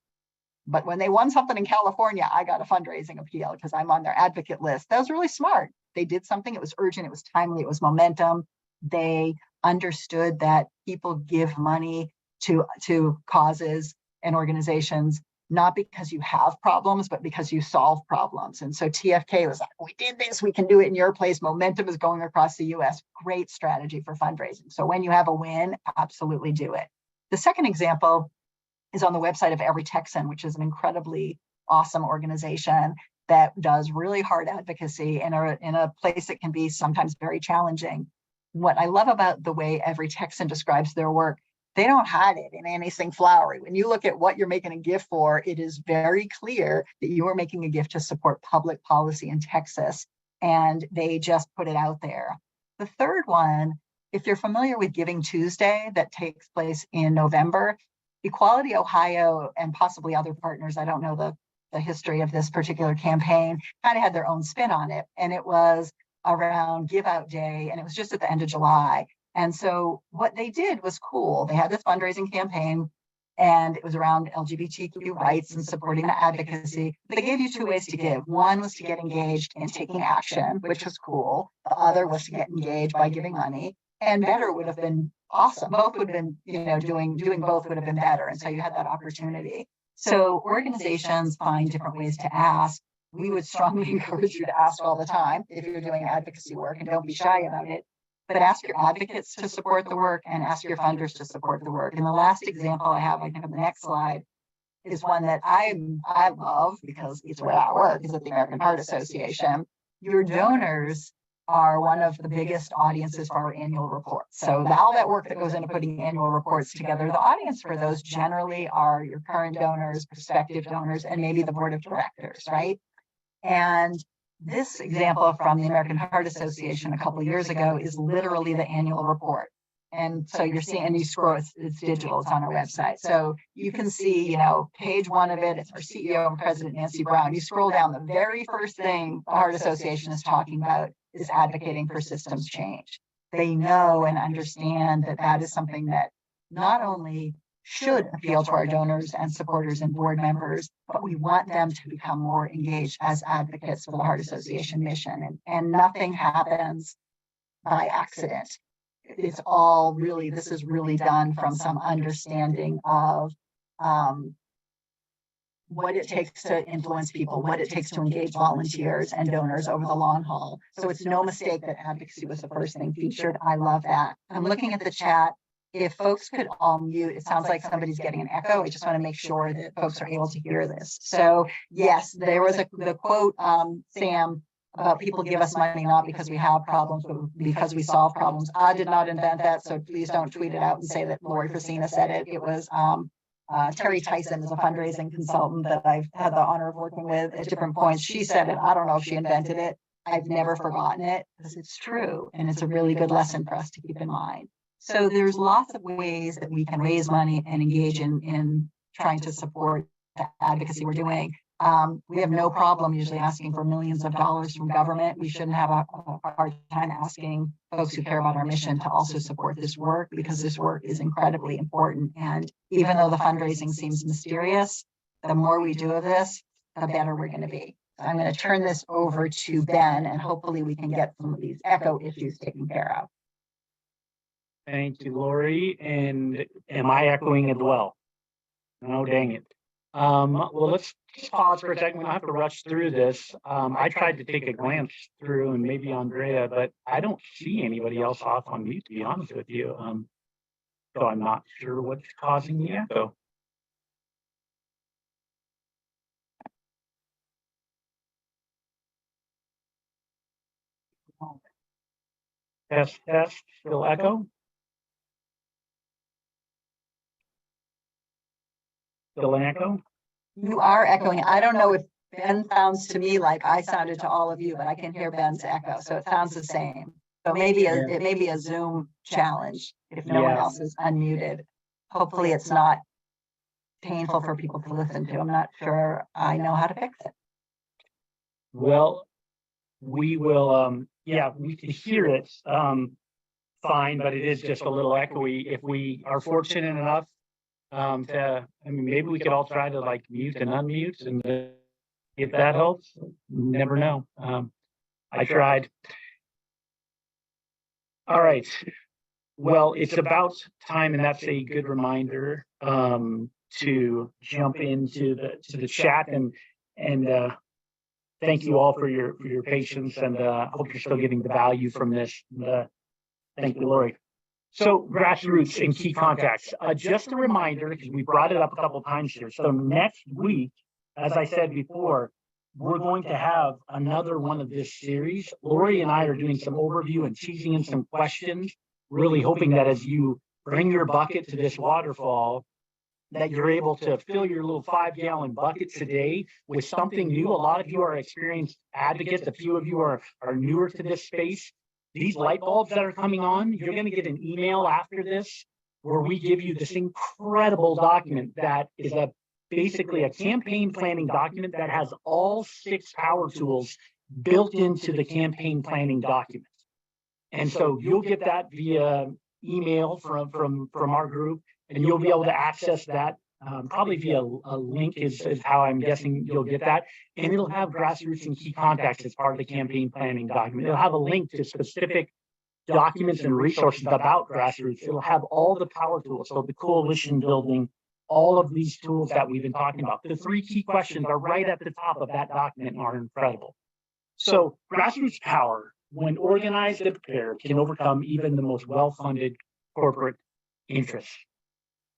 but when they won something in California, I got a fundraising appeal because I'm on their advocate list. That was really smart. They did something, it was urgent, it was timely, it was momentum. They understood that people give money to causes and organizations, not because you have problems, but because you solve problems. And so TFK was like, we did this, we can do it in your place. Momentum is going across the US. Great strategy for fundraising. So when you have a win, absolutely do it. The second example is on the website of Every Texan, which is an incredibly awesome organization that does really hard advocacy in a place that can be sometimes very challenging. What I love about the way Every Texan describes their work, they don't hide it in anything flowery. When you look at what you're making a gift for, it is very clear that you are making a gift to support public policy in Texas, and they just put it out there. The third one, if you're familiar with Giving Tuesday that takes place in November, Equality Ohio and possibly other partners, I don't know the history of this particular campaign, kind of had their own spin on it. And it was around Give Out Day, and it was just at the end of July. And so what they did was cool. They had this fundraising campaign, and it was around LGBTQ rights and supporting the advocacy. They gave you two ways to give. One was to get engaged in taking action, which was cool. The other was to get engaged by giving money. And better would have been awesome. Both would have been, doing both would have been better. And so you had that opportunity. So organizations find different ways to ask. We would strongly encourage you to ask all the time if you're doing advocacy work, and don't be shy about it. but ask your advocates to support the work and ask your funders to support the work. And the last example I have, I think on the next slide, is one that I love because it's where I work, is at the American Heart Association. Your donors are one of the biggest audiences for our annual reports. So all that work that goes into putting annual reports together, the audience for those generally are your current donors, prospective donors, and maybe the board of directors, right? And this example from the American Heart Association a couple of years ago is literally the annual report. And so you're seeing, and you scroll, it's digital, it's on our website. So you can see, you know, page one of it, it's our CEO and President Nancy Brown. You scroll down, the very first thing the Heart Association is talking about is advocating for systems change. They know and understand that that is something that not only should appeal to our donors and supporters and board members, but we want them to become more engaged as advocates for the Heart Association mission. And nothing happens by accident. It's all really, this is really done from some understanding of what it takes to influence people, what it takes to engage volunteers and donors over the long haul. So it's no mistake that advocacy was the first thing featured. I love that. I'm looking at the chat. If folks could all mute, it sounds like somebody's getting an echo. I just want to make sure that folks are able to hear this. So yes, there was the quote, Sam, about people give us money not because we have problems, but because we solve problems. I did not invent that, so please don't tweet it out and say that Lori Frasina said it. It was Terry Tyson is a fundraising consultant that I've had the honor of working with at different points. She said it. I don't know if she invented it. I've never forgotten it because it's true. And it's a really good lesson for us to keep in mind. So there's lots of ways that we can raise money and engage in trying to support the advocacy we're doing. We have no problem usually asking for millions of dollars from government. We shouldn't have a hard time asking folks who care about our mission to also support this work, because this work is incredibly important. And even though the fundraising seems mysterious, the more we do of this, the better we're going to be. So I'm going to turn this over to Ben, and hopefully we can get some of these echo issues taken care of. Thank you, Lori. And am I echoing as well? No, dang it. Well, let's just pause for a second. We don't have to rush through this. I tried to take a glance through, and maybe Andrea, but I don't see anybody else off on mute, to be honest with you. So I'm not sure what's causing the echo. Test, still echo? Still an echo? You are echoing. I don't know if Ben sounds to me like I sounded to all of you, but I can hear Ben's echo, so it sounds the same. So maybe it may be a Zoom challenge if no one else is unmuted. Hopefully it's not painful for people to listen to. I'm not sure I know how to fix it. Well, we will, we can hear it fine, but it is just a little echoey. If we are fortunate enough maybe we could all try to like mute and unmute, and if that helps, never know. I tried. All right. Well, it's about time, and that's a good reminder to jump into the chat and thank you all for your patience, and hope you're still getting the value from this. Thank you, Lori. So grassroots and key contacts. Just a reminder, because we brought it up a couple of times here. So next week, as I said before, we're going to have another one of this series. Lori and I are doing some overview and teasing in some questions, really hoping that as you bring your bucket to this waterfall, that you're able to fill your little 5-gallon buckets a day with something new. A lot of you are experienced advocates. A few of you are newer to this space. These light bulbs that are coming on, you're going to get an email after this where we give you this incredible document that is basically a campaign planning document that has all 6 power tools built into the campaign planning document. And so you'll get that via email from our group, and you'll be able to access that probably via a link is how I'm guessing you'll get that. And it'll have grassroots and key contacts as part of the campaign planning document. It'll have a link to specific documents and resources about grassroots. It'll have all the power tools, so the coalition building, all of these tools that we've been talking about. The 3 key questions are right at the top of that document and are incredible. So grassroots power, when organized and prepared, can overcome even the most well-funded corporate interests.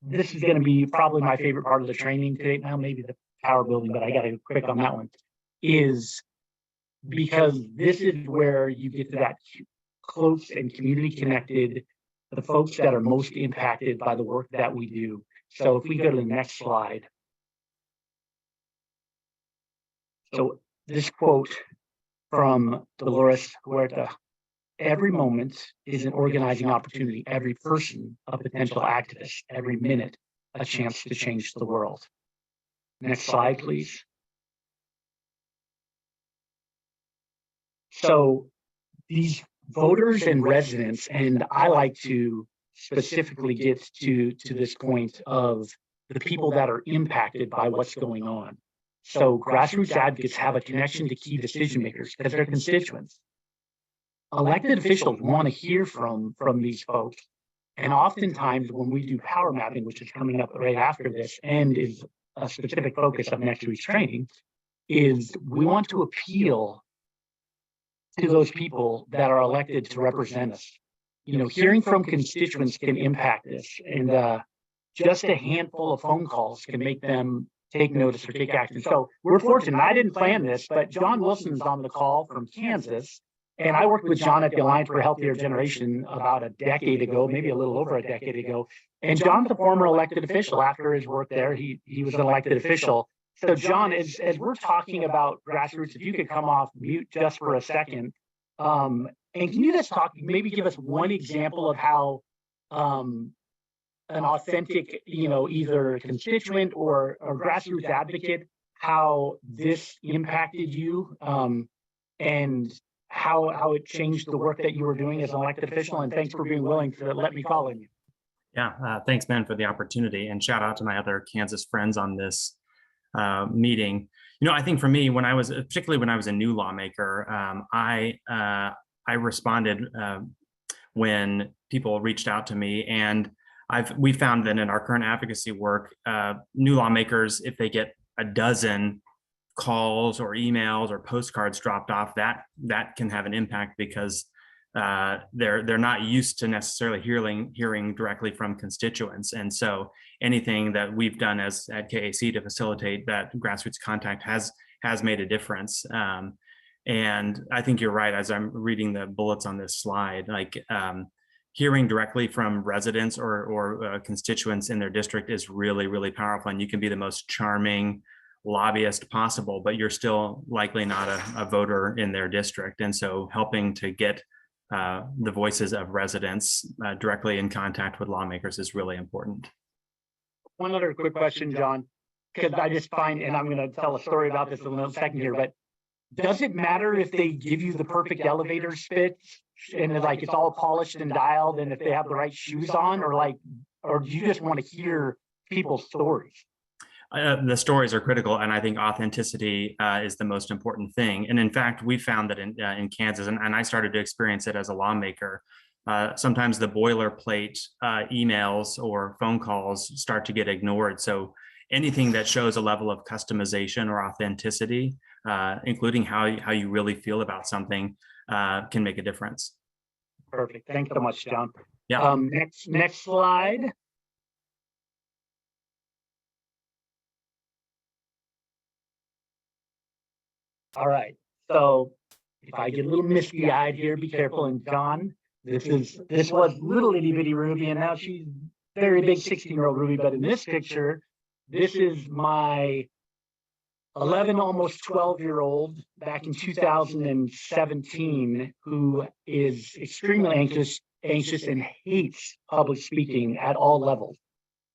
This is going to be probably my favorite part of the training today. Now, maybe the power building, but I got to go quick on that one, is because this is where you get to that close and community connected, the folks that are most impacted by the work that we do. So if we go to the next slide. So this quote from Dolores Huerta: every moment is an organizing opportunity, every person a potential activist, every minute a chance to change the world. Next slide, please. So these voters and residents, and I like to specifically get to this point of the people that are impacted by what's going on. So grassroots advocates have a connection to key decision makers because they're constituents. Elected officials want to hear from these folks. And oftentimes when we do power mapping, which is coming up right after this and is a specific focus of next week's training, is we want to appeal to those people that are elected to represent us. You know, hearing from constituents can impact this, and just a handful of phone calls can make them take notice or take action. So we're fortunate. I didn't plan this, but John Wilson's on the call from Kansas. And I worked with John at the Alliance for a Healthier Generation about a decade ago, maybe a little over a decade ago. And John's a former elected official. After his work there, he was an elected official. So John, as we're talking about grassroots, if you could come off mute just for a second, and can you just talk, maybe give us one example of how an authentic, you know, either constituent or grassroots advocate, how this impacted you, and how it changed the work that you were doing as an elected official. And thanks for being willing to let me call on you. Yeah, thanks, Ben, for the opportunity, and shout out to my other Kansas friends on this meeting. You know, I think for me, particularly when I was a new lawmaker, I responded when people reached out to me, and we found that in our current advocacy work, new lawmakers, if they get a dozen calls or emails or postcards dropped off, that can have an impact because they're not used to necessarily hearing directly from constituents. And so anything that we've done at KAC to facilitate that grassroots contact has made a difference. And I think you're right, as I'm reading the bullets on this slide, like hearing directly from residents or constituents in their district is really, really powerful. And you can be the most charming lobbyist possible, but you're still likely not a voter in their district. And so helping to get the voices of residents directly in contact with lawmakers is really important. One other quick question, John, because I just find, and I'm going to tell a story about this in a second here, but does it matter if they give you the perfect elevator speech and like it's all polished and dialed, and if they have the right shoes on, or do you just want to hear people's stories? The stories are critical, and I think authenticity is the most important thing. And in fact, we found that in Kansas, and I started to experience it as a lawmaker, sometimes the boilerplate emails or phone calls start to get ignored. So anything that shows a level of customization or authenticity, including how you really feel about something, can make a difference. Perfect. Thanks so much, John. Yeah. Next slide. All right. So if I get a little misty-eyed here, be careful. And John, this was little itty bitty Ruby, and now she's very big 16-year-old Ruby. But in this picture, this is my 11, almost 12-year-old back in 2017, who is extremely anxious and hates public speaking at all levels.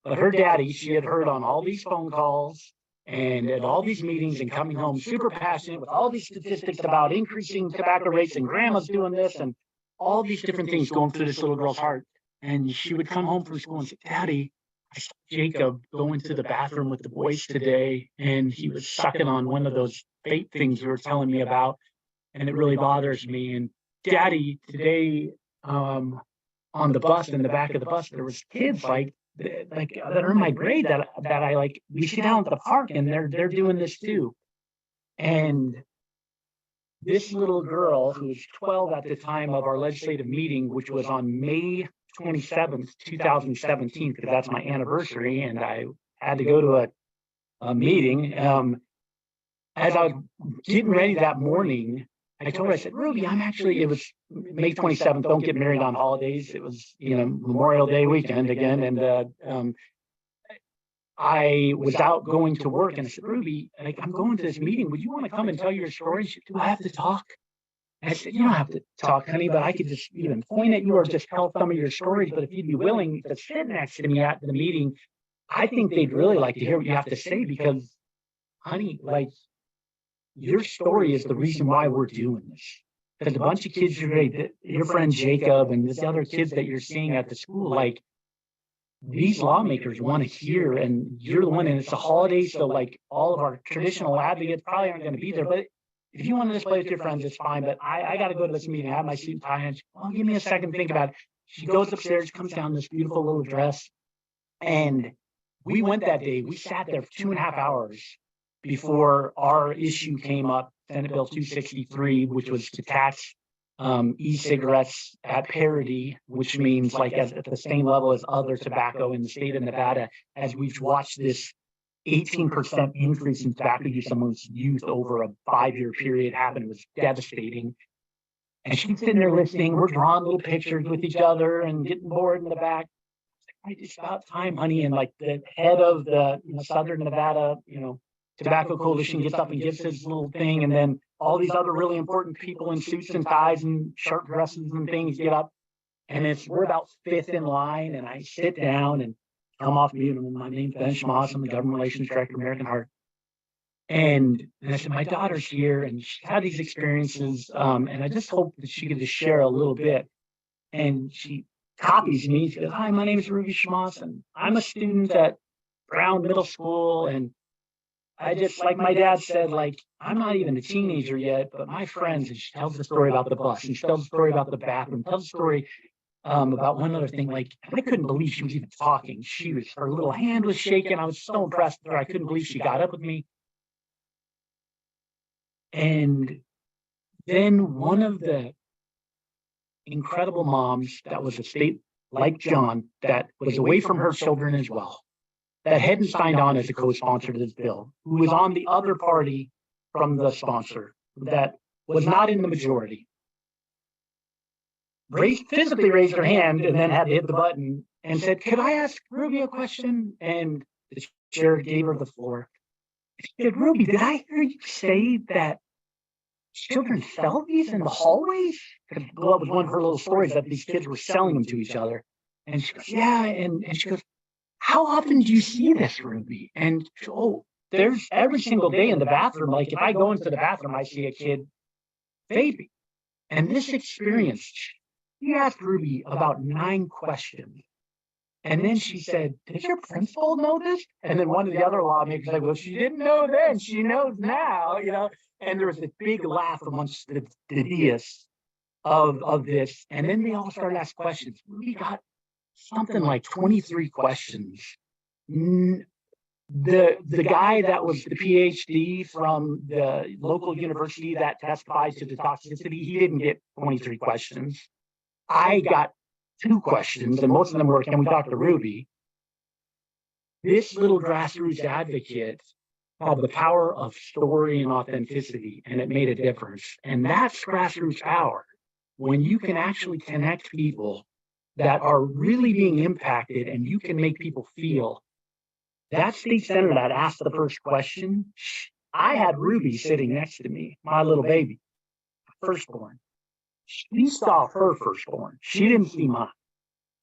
But her daddy, she had heard on all these phone calls and at all these meetings and coming home super passionate with all these statistics about increasing tobacco rates and grandma's doing this and all these different things going through this little girl's heart. And she would come home from school and say, Daddy, I saw Jacob go into the bathroom with the boys today, and he was sucking on one of those vape things you were telling me about, and it really bothers me. And Daddy, today on the bus, in the back of the bus, there was kids like that are in my grade that I like. We sit down at the park, and they're doing this too. And this little girl who was 12 at the time of our legislative meeting, which was on May 27th, 2017, because that's my anniversary, and I had to go to a meeting. As I was getting ready that morning, I told her, I said, Ruby, it was May 27th. Don't get married on holidays. It was, Memorial Day weekend again. And I was out going to work, and I said, Ruby, I'm going to this meeting. Would you want to come and tell your story? She said, do I have to talk? I said, you don't have to talk, honey, but I could just even point at you or just tell some of your stories. But if you'd be willing to sit next to me at the meeting, I think they'd really like to hear what you have to say, because, honey, your story is the reason why we're doing this. Because a bunch of kids, your friend Jacob and these other kids that you're seeing at the school, these lawmakers want to hear, and you're the one, and it's a holiday, so all of our traditional advocates probably aren't going to be there. But if you want to display with your friends, it's fine. But I got to go to this meeting. I have my suit and tie on. Well, give me a second to think about it. She goes upstairs, comes down in this beautiful little dress. And we went that day. We sat there for 2.5 hours before our issue came up, Senate Bill 263, which was to tax e-cigarettes at parity, which means as at the same level as other tobacco in the state of Nevada, as we've watched this 18% increase in tobacco use amongst youth over a 5-year period happen. It was devastating. And she's sitting there listening. We're drawing little pictures with each other and getting bored in the back. It's about time, honey. And the head of the Southern Nevada, Tobacco Coalition gets up and gives his little thing, and then all these other really important people in suits and ties and shirt dresses and things get up, and we're about 5th in line, and I sit down and come off mute. My name's Ben Schmoss. I'm the Government Relations Director, American Heart. And I said, my daughter's here, and she's had these experiences, and I just hope that she could just share a little bit. And she copies me. She goes, hi, my name is Ruby Schmoss, and I'm a student at Brown Middle School, and I just, like my dad said, I'm not even a teenager yet, but my friends, and she tells the story about the bus, and she tells the story about the bathroom, tells the story about one other thing. I couldn't believe she was even talking. Her little hand was shaking. I was so impressed with her. I couldn't believe she got up with me. And then one of the incredible moms that was a state like John, that was away from her children as well, that hadn't signed on as a co-sponsor to this bill, who was on the other party from the sponsor, that was not in the majority, physically raised her hand and then had to hit the button and said, could I ask Ruby a question? And the chair gave her the floor. She said, Ruby, did I hear you say that children sell these in the hallways? Because that was one of her little stories, that these kids were selling them to each other. And she goes, yeah. And she goes, how often do you see this, Ruby? And there's every single day in the bathroom. If I go into the bathroom, I see a kid vaping. And this experience, she asked Ruby about 9 questions. And then she said, did your principal know this? And then one of the other lawmakers said, well, she didn't know then, she knows now, And there was a big laugh amongst the deists of this. And then they all started asking questions. We got something like 23 questions. The guy that was the PhD from the local university that testified to the toxicity, he didn't get 23 questions. I got 2 questions, and most of them were, can we talk to Ruby? This little grassroots advocate had the power of story and authenticity, and it made a difference. And that's grassroots power, when you can actually connect people that are really being impacted, and you can make people feel. That state senator that asked the first question, I had Ruby sitting next to me, my little baby, firstborn. She saw her firstborn. She didn't see mine.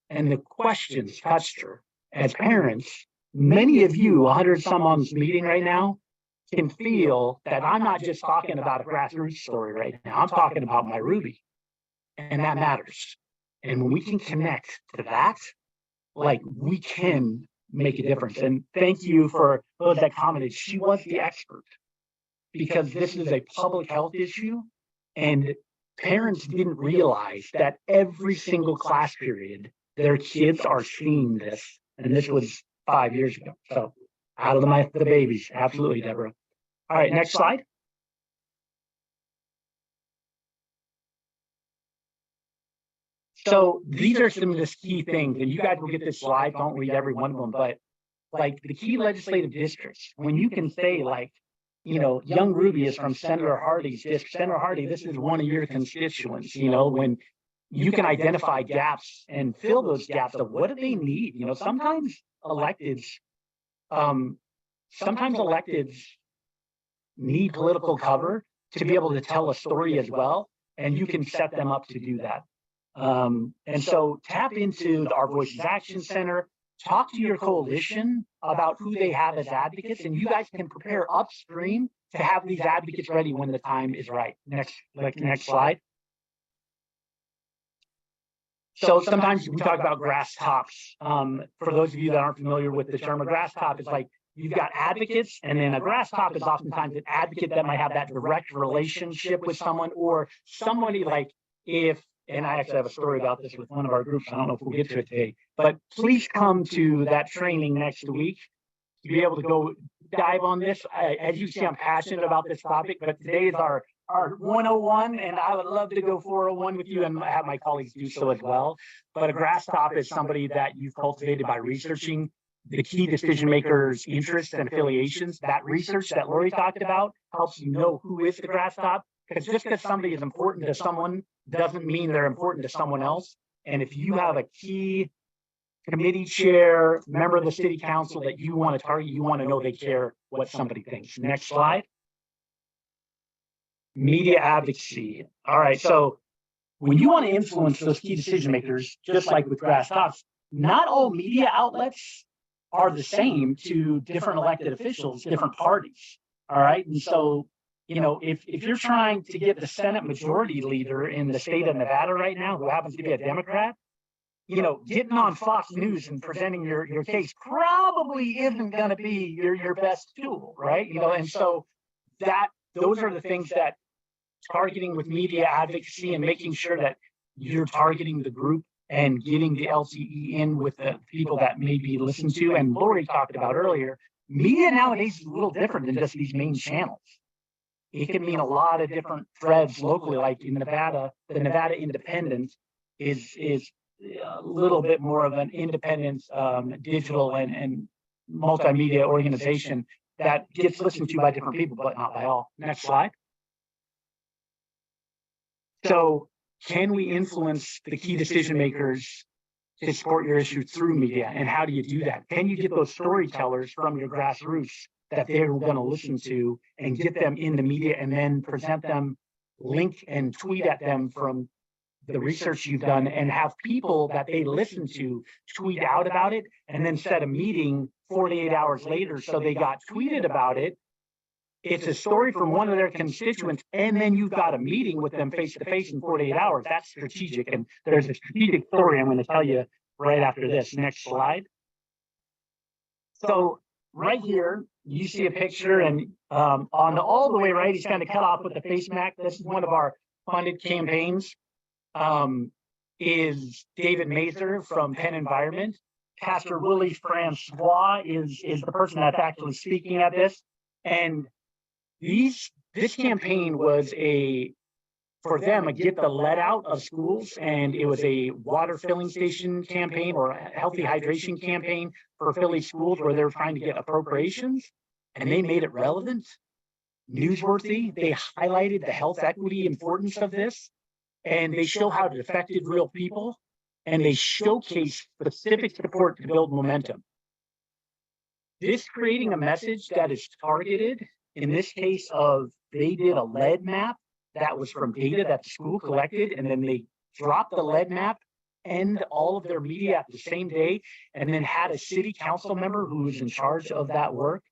And the questions touched her. As parents, many of you, 100 some on this meeting right now, can feel that I'm not just talking about a grassroots story right now. I'm talking about my Ruby. And that matters. And when we can connect to that, we can make a difference. And thank you for those that commented. She was the expert, because this is a public health issue, and parents didn't realize that every single class period, their kids are seeing this. And this was 5 years ago. So out of the babies. Absolutely, Deborah. All right, next slide. So these are some of the key things, and you guys will get this slide. Don't read every one of them, but like the key legislative districts, when you can say like, you know, young Ruby is from Senator Hardy's district. Senator Hardy, this is one of your constituents, you know, when you can identify gaps and fill those gaps of what do they need? You know, sometimes electeds need political cover to be able to tell a story as well, and you can set them up to do that. And so tap into Our Voices Action Center, talk to your coalition about who they have as advocates, and you guys can prepare upstream to have these advocates ready when the time is right. Next slide. So sometimes we talk about grass tops. For those of you that aren't familiar with the term, a grass top is like you've got advocates, and then a grass top is oftentimes an advocate that might have that direct relationship with someone, or somebody like and I actually have a story about this with one of our groups. I don't know if we'll get to it today, but please come to that training next week to be able to go dive on this. As you see, I'm passionate about this topic, but today is our 101, and I would love to go 401 with you and have my colleagues do so as well. But a grass top is somebody that you've cultivated by researching the key decision makers' interests and affiliations. That research that Lori talked about helps you know who is the grass top, because just because somebody is important to someone doesn't mean they're important to someone else. And if you have a key committee chair, member of the city council that you want to target, you want to know they care what somebody thinks. Next slide. Media advocacy. All right, so when you want to influence those key decision makers, just like with grass tops, not all media outlets are the same to different elected officials, different parties. All right, and so, you know, if you're trying to get the Senate majority leader in the state of Nevada right now, who happens to be a Democrat, you know, getting on Fox News and presenting your case probably isn't going to be your best tool, right? You know, and so those are the things that targeting with media advocacy and making sure that you're targeting the group and getting the LTE in with the people that may be listened to. And Lori talked about earlier, media nowadays is a little different than just these main channels. It can mean a lot of different threads locally, like in Nevada. The Nevada Independent is a little bit more of an independent digital and multimedia organization that gets listened to by different people, but not by all. Next slide. So can we influence the key decision makers to support your issue through media? And how do you do that? Can you get those storytellers from your grassroots that they're going to listen to and get them in the media, and then present them, link and tweet at them from the research you've done, and have people that they listen to tweet out about it, and then set a meeting 48 hours later so they got tweeted about it. It's a story from one of their constituents, and then you've got a meeting with them face to face in 48 hours. That's strategic, and there's a strategic story I'm going to tell you right after this. Next slide. So right here, you see a picture, and on the all the way right, he's kind of cut off with the face mask. This is one of our funded campaigns. Is David Mazer from Penn Environment. Pastor Willie Francois is the person that's actually speaking at this. And this campaign was for them, a get the lead out of schools, and it was a water filling station campaign or a healthy hydration campaign for Philly schools, where they were trying to get appropriations, and they made it relevant, newsworthy. They highlighted the health equity importance of this, and they show how it affected real people, and they showcase specific support to build momentum. This creating a message that is targeted, in this case they did a lead map that was from data that the school collected, and then they dropped the lead map and all of their media at the same day, and then had a city council member who was in charge of that work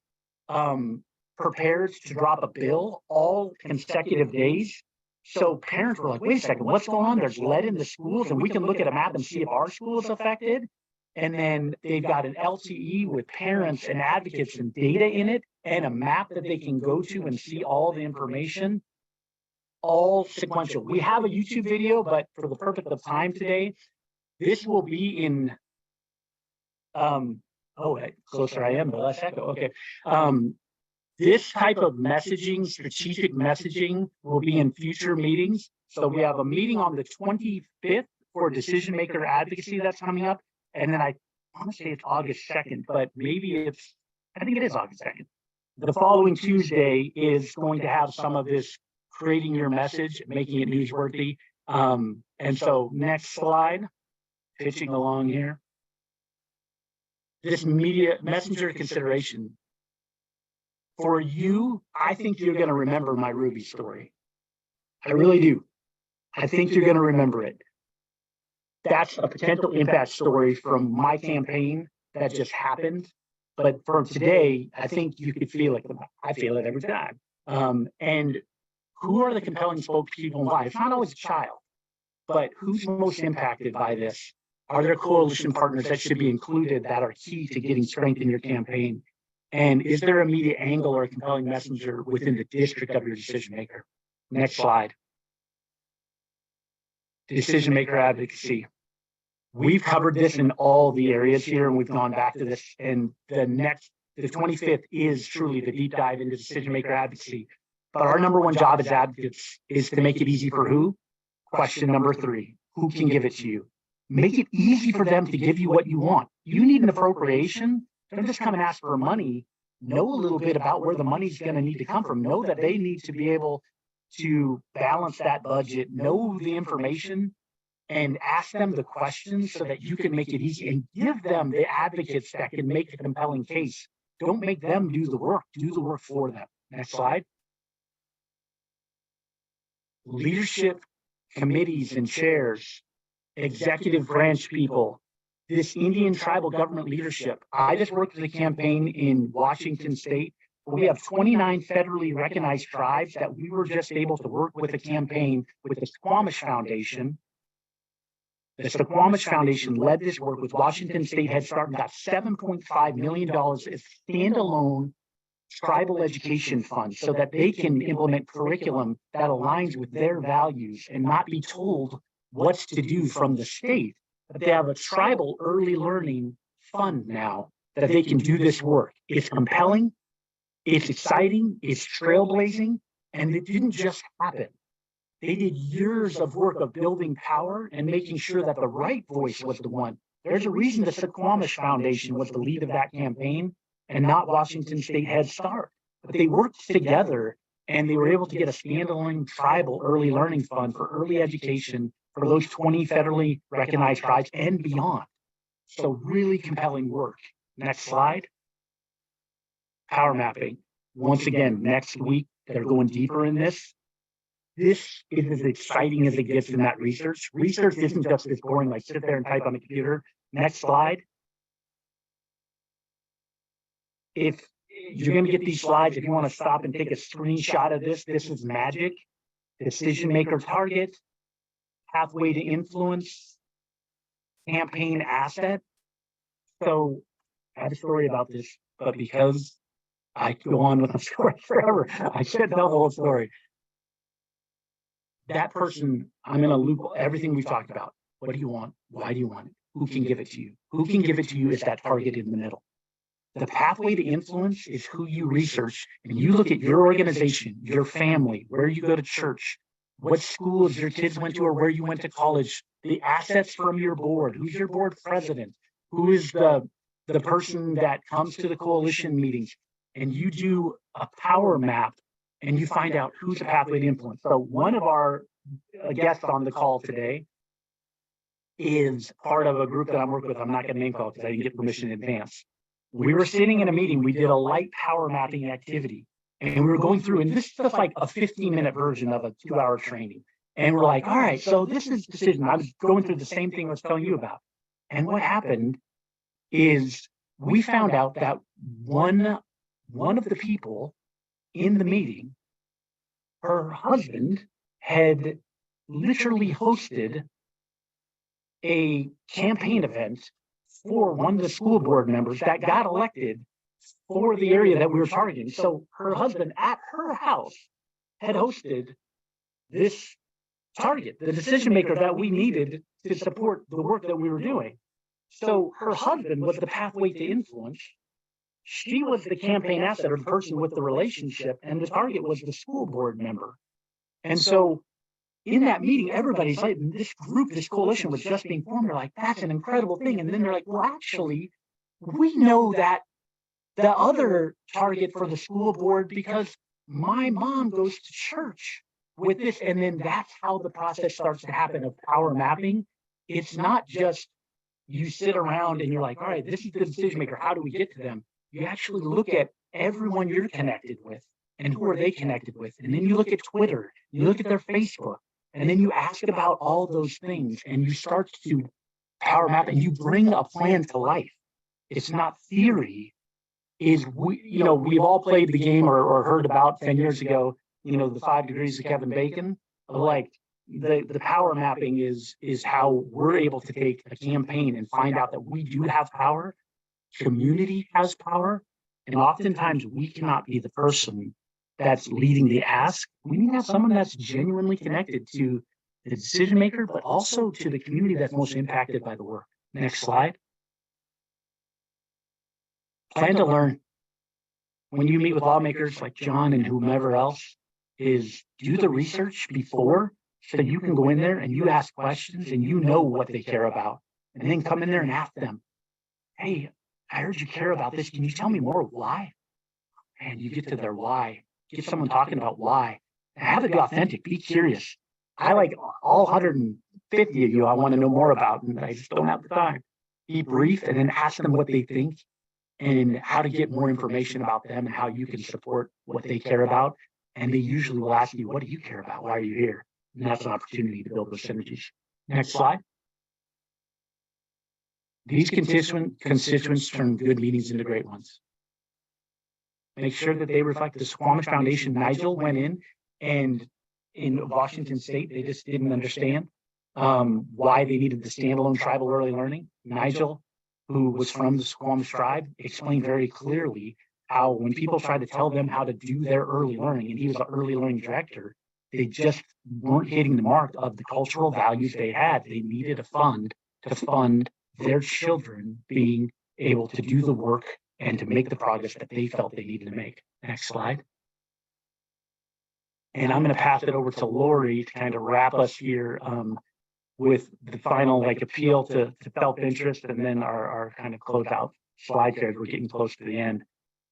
prepared to drop a bill all consecutive days. So parents were like, wait a second, what's going on? There's lead in the schools, and we can look at a map and see if our school is affected. And then they've got an LTE with parents and advocates and data in it, and a map that they can go to and see all the information, all sequential. We have a YouTube video, but for the purpose of time today, this will be in, closer I am, the less echo, okay. This type of messaging, strategic messaging, will be in future meetings. So we have a meeting on the 25th for decision maker advocacy that's coming up. And then I want to say it's August 2nd, but maybe I think it is August 2nd. The following Tuesday is going to have some of this creating your message, making it newsworthy. And so next slide, pitching along here. This media messenger consideration. For you, I think you're going to remember my Ruby story. I really do. I think you're going to remember it. That's a potential impact story from my campaign that just happened. But from today, I think you could feel it. I feel it every time. And who are the compelling spokespeople and why? It's not always a child, but who's most impacted by this? Are there coalition partners that should be included that are key to getting strength in your campaign? And is there a media angle or a compelling messenger within the district of your decision maker? Next slide. Decision maker advocacy. We've covered this in all the areas here, and we've gone back to this. And the 25th is truly the deep dive into decision maker advocacy. But our number one job as advocates is to make it easy for who? Question number 3, who can give it to you? Make it easy for them to give you what you want. You need an appropriation. Don't just come and ask for money. Know a little bit about where the money's going to need to come from. Know that they need to be able to balance that budget, know the information, and ask them the questions so that you can make it easy and give them the advocates that can make a compelling case. Don't make them do the work for them. Next slide. Leadership committees and chairs, executive branch people, this Indian tribal government leadership. I just worked with a campaign in Washington State. We have 29 federally recognized tribes that we were just able to work with a campaign with the Squamish Foundation. The Squamish Foundation led this work with Washington State Head Start and got $7.5 million as standalone tribal education funds so that they can implement curriculum that aligns with their values and not be told what's to do from the state. But they have a tribal early learning fund now that they can do this work. It's compelling, it's exciting, it's trailblazing, and it didn't just happen. They did years of work of building power and making sure that the right voice was the one. There's a reason the Squamish Foundation was the lead of that campaign and not Washington State Head Start. But they worked together and they were able to get a standalone tribal early learning fund for early education for those 20 federally recognized tribes and beyond. So really compelling work. Next slide. Power mapping. Once again, next week, they're going deeper in this. This is as exciting as it gets in that research. Research isn't just this boring, like sit there and type on the computer. Next slide. If you're going to get these slides, if you want to stop and take a screenshot of this, this is magic. Decision maker target, pathway to influence, campaign asset. So I have a story about this, but because I go on with the story forever, I should tell the whole story. That person, I'm going to loop everything we've talked about. What do you want? Why do you want it? Who can give it to you? Who can give it to you is that target in the middle. The pathway to influence is who you research, and you look at your organization, your family, where you go to church, what schools your kids went to or where you went to college, the assets from your board, who's your board president, who is the person that comes to the coalition meetings, and you do a power map and you find out who's a pathway to influence. So one of our guests on the call today is part of a group that I'm working with. I'm not going to name call because I didn't get permission in advance. We were sitting in a meeting, we did a light power mapping activity, and we were going through, and this is just like a 15-minute version of a 2-hour training. And we're like, all right, so this is decision. I was going through the same thing I was telling you about. And what happened is we found out that one of the people in the meeting, her husband had literally hosted a campaign event for one of the school board members that got elected for the area that we were targeting. So her husband at her house had hosted this target, the decision maker that we needed to support the work that we were doing. So her husband was the pathway to influence. She was the campaign asset or the person with the relationship, and the target was the school board member. And so in that meeting, everybody's like, this group, this coalition was just being formed. They're like, that's an incredible thing. And then they're like, well, actually, we know that the other target for the school board, because my mom goes to church with this. And then that's how the process starts to happen of power mapping. It's not just you sit around and you're like, all right, this is the decision maker. How do we get to them? You actually look at everyone you're connected with and who are they connected with. And then you look at Twitter, you look at their Facebook, and then you ask about all those things and you start to power map and you bring a plan to life. It's not theory. We've all played the game or heard about 10 years ago, the 5 degrees of Kevin Bacon. Like the power mapping is how we're able to take a campaign and find out that we do have power, community has power, and oftentimes we cannot be the person that's leading the ask. We need to have someone that's genuinely connected to the decision maker, but also to the community that's most impacted by the work. Next slide. Plan to learn. When you meet with lawmakers like John and whomever else, is do the research before so you can go in there and you ask questions and you know what they care about. And then come in there and ask them, hey, I heard you care about this. Can you tell me more why? And you get to their why. Get someone talking about why. And have it be authentic. Be curious. I like all 150 of you I want to know more about, and I just don't have the time. Be brief and then ask them what they think and how to get more information about them and how you can support what they care about. And they usually will ask you, what do you care about? Why are you here? And that's an opportunity to build those synergies. Next slide. These constituents turn good meetings into great ones. Make sure that they reflect the Squamish Foundation. Nigel went in Washington State, they just didn't understand why they needed the standalone tribal early learning. Nigel, who was from the Squamish tribe, explained very clearly how when people tried to tell them how to do their early learning, and he was the early learning director, they just weren't hitting the mark of the cultural values they had. They needed a fund to fund their children being able to do the work and to make the progress that they felt they needed to make. Next slide. And I'm going to pass it over to Lori to kind of wrap us here with the final appeal to self-interest, and then our kind of closeout slide here as we're getting close to the end.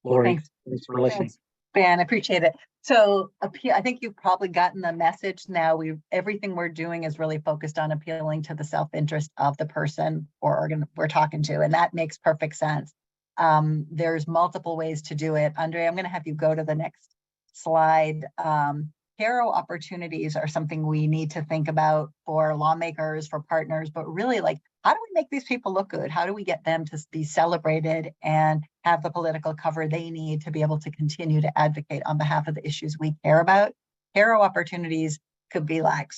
Lori, thanks for listening. Thanks, Ben, I appreciate it. So I think you've probably gotten the message now. Everything we're doing is really focused on appealing to the self-interest of the person or organ we're talking to, and that makes perfect sense. There's multiple ways to do it. Andre, I'm going to have you go to the next slide. Hero opportunities are something we need to think about for lawmakers, for partners, but really how do we make these people look good? How do we get them to be celebrated and have the political cover they need to be able to continue to advocate on behalf of the issues we care about? Hero opportunities could be it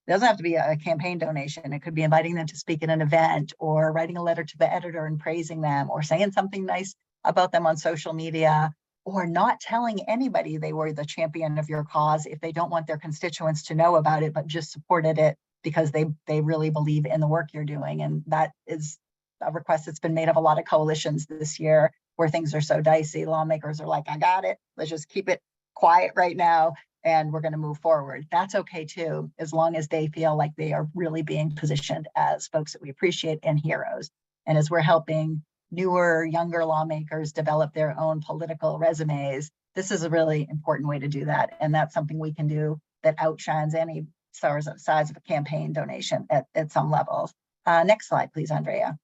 doesn't have to be a campaign donation. It could be inviting them to speak at an event or writing a letter to the editor and praising them or saying something nice about them on social media, or not telling anybody they were the champion of your cause if they don't want their constituents to know about it, but just supported it because they really believe in the work you're doing. And that is a request that's been made of a lot of coalitions this year where things are so dicey. Lawmakers are like, I got it. Let's just keep it quiet right now and we're going to move forward. That's okay too, as long as they feel like they are really being positioned as folks that we appreciate and heroes. And as we're helping newer, younger lawmakers develop their own political resumes, this is a really important way to do that. And that's something we can do that outshines any size of a campaign donation at some levels. Next slide, please, Andrea.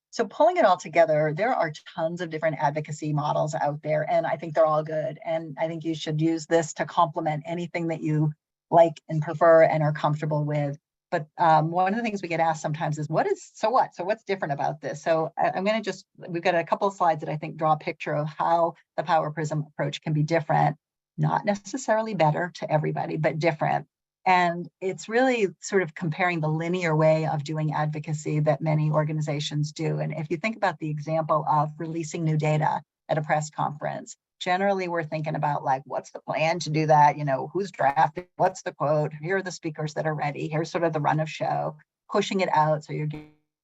So pulling it all together, there are tons of different advocacy models out there, and I think they're all good. And I think you should use this to complement anything that you like and prefer and are comfortable with. But one of the things we get asked sometimes is, so what's different about this? So I'm going to we've got a couple of slides that I think draw a picture of how the Power Prism approach can be different, not necessarily better to everybody, but different. And it's really sort of comparing the linear way of doing advocacy that many organizations do. And if you think about the example of releasing new data at a press conference, generally we're thinking about what's the plan to do that? Who's drafting? What's the quote? Here are the speakers that are ready. Here's sort of the run of show, pushing it out. So you're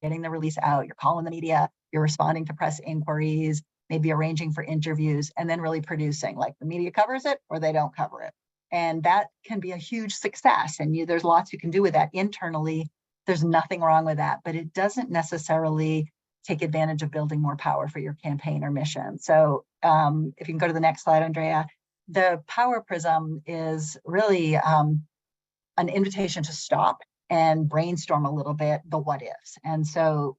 getting the release out, you're calling the media, you're responding to press inquiries, maybe arranging for interviews, and then really producing, the media covers it or they don't cover it. And that can be a huge success. And there's lots you can do with that internally. There's nothing wrong with that, but it doesn't necessarily take advantage of building more power for your campaign or mission. So if you can go to the next slide, Andrea, the Power Prism is really an invitation to stop and brainstorm a little bit the what ifs. And so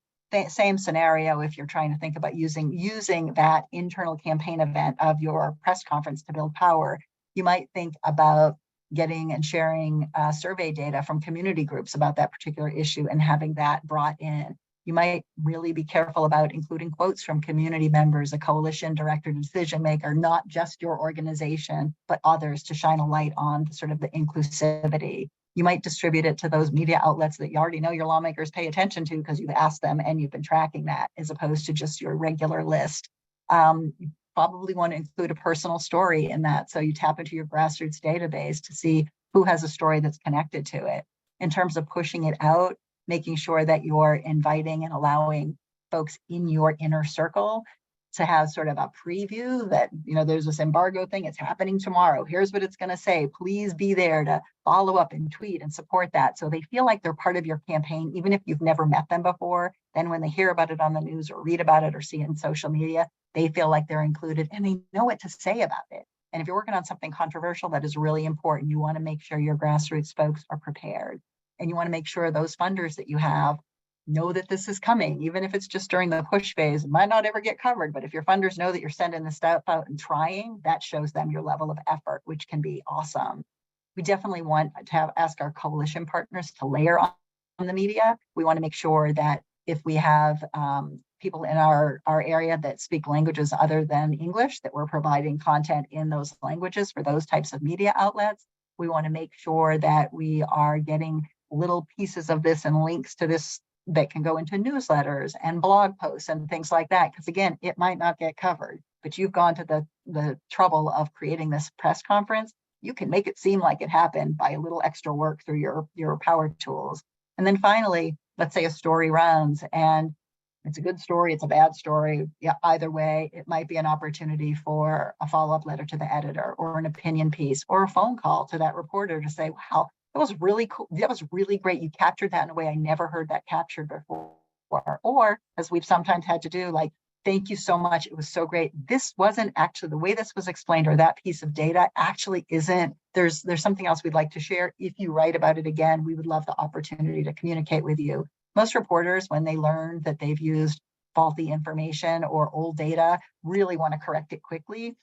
same scenario, if you're trying to think about using that internal campaign event of your press conference to build power, you might think about getting and sharing survey data from community groups about that particular issue and having that brought in. You might really be careful about including quotes from community members, a coalition director, decision maker, not just your organization, but others, to shine a light on sort of the inclusivity. You might distribute it to those media outlets that you already know your lawmakers pay attention to because you've asked them and you've been tracking that, as opposed to just your regular list. You probably want to include a personal story in that. So you tap into your grassroots database to see who has a story that's connected to it. In terms of pushing it out, making sure that you're inviting and allowing folks in your inner circle to have sort of a preview that, there's this embargo thing, it's happening tomorrow. Here's what it's going to say. Please be there to follow up and tweet and support that. So they feel like they're part of your campaign, even if you've never met them before. Then when they hear about it on the news or read about it or see it in social media, they feel like they're included and they know what to say about it. And if you're working on something controversial that is really important, you want to make sure your grassroots folks are prepared. And you want to make sure those funders that you have know that this is coming, even if it's just during the push phase. It might not ever get covered, but if your funders know that you're sending this stuff out and trying, that shows them your level of effort, which can be awesome. We definitely want to ask our coalition partners to layer on the media. We want to make sure that if we have people in our area that speak languages other than English, that we're providing content in those languages for those types of media outlets. We want to make sure that we are getting little pieces of this and links to this that can go into newsletters and blog posts and things like that. Because again, it might not get covered, but you've gone to the trouble of creating this press conference. You can make it seem like it happened by a little extra work through your power tools. And then finally, let's say a story runs and it's a good story, it's a bad story. Yeah, either way, it might be an opportunity for a follow-up letter to the editor or an opinion piece or a phone call to that reporter to say, wow, that was really cool. That was really great. You captured that in a way I never heard that captured before. Or as we've sometimes had to do, like, thank you so much. It was so great. This wasn't actually the way this was explained, or that piece of data actually isn't. There's something else we'd like to share. If you write about it again, we would love the opportunity to communicate with you. Most reporters, when they learn that they've used faulty information or old data, really want to correct it quickly.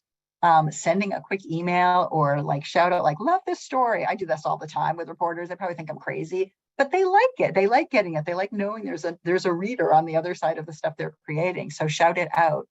Sending a quick email or like shout out, like, love this story. I do this all the time with reporters. They probably think I'm crazy, but they like it. They like getting it. They like knowing there's a reader on the other side of the stuff they're creating. So shout it out.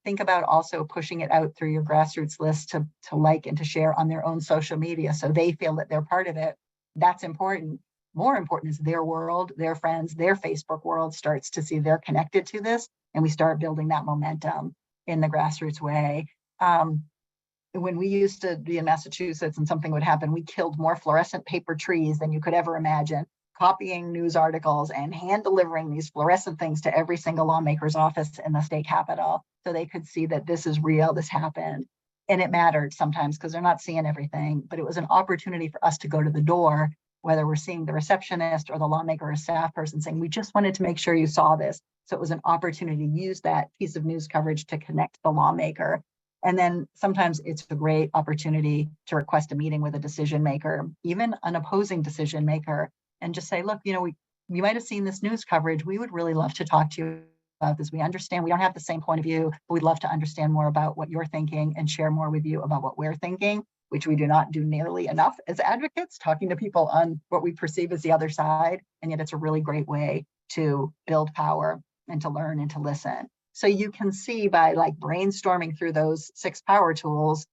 Think about also pushing it out through your grassroots list to like and to share on their own social media so they feel that they're part of it. That's important. More important is their world, their friends, their Facebook world starts to see they're connected to this, and we start building that momentum in the grassroots way. When we used to be in Massachusetts and something would happen, we killed more fluorescent paper trees than you could ever imagine, copying news articles and hand delivering these fluorescent things to every single lawmaker's office in the state capitol so they could see that this is real, this happened. And it mattered sometimes because they're not seeing everything, but it was an opportunity for us to go to the door, whether we're seeing the receptionist or the lawmaker or staff person saying, we just wanted to make sure you saw this. So it was an opportunity to use that piece of news coverage to connect the lawmaker. And then sometimes it's a great opportunity to request a meeting with a decision maker, even an opposing decision maker, and just say, look, you might have seen this news coverage. We would really love to talk to you about this. We understand we don't have the same point of view, but we'd love to understand more about what you're thinking and share more with you about what we're thinking, which we do not do nearly enough as advocates, talking to people on what we perceive as the other side. And yet it's a really great way to build power and to learn and to listen. So you can see by like brainstorming through those 6 power tools,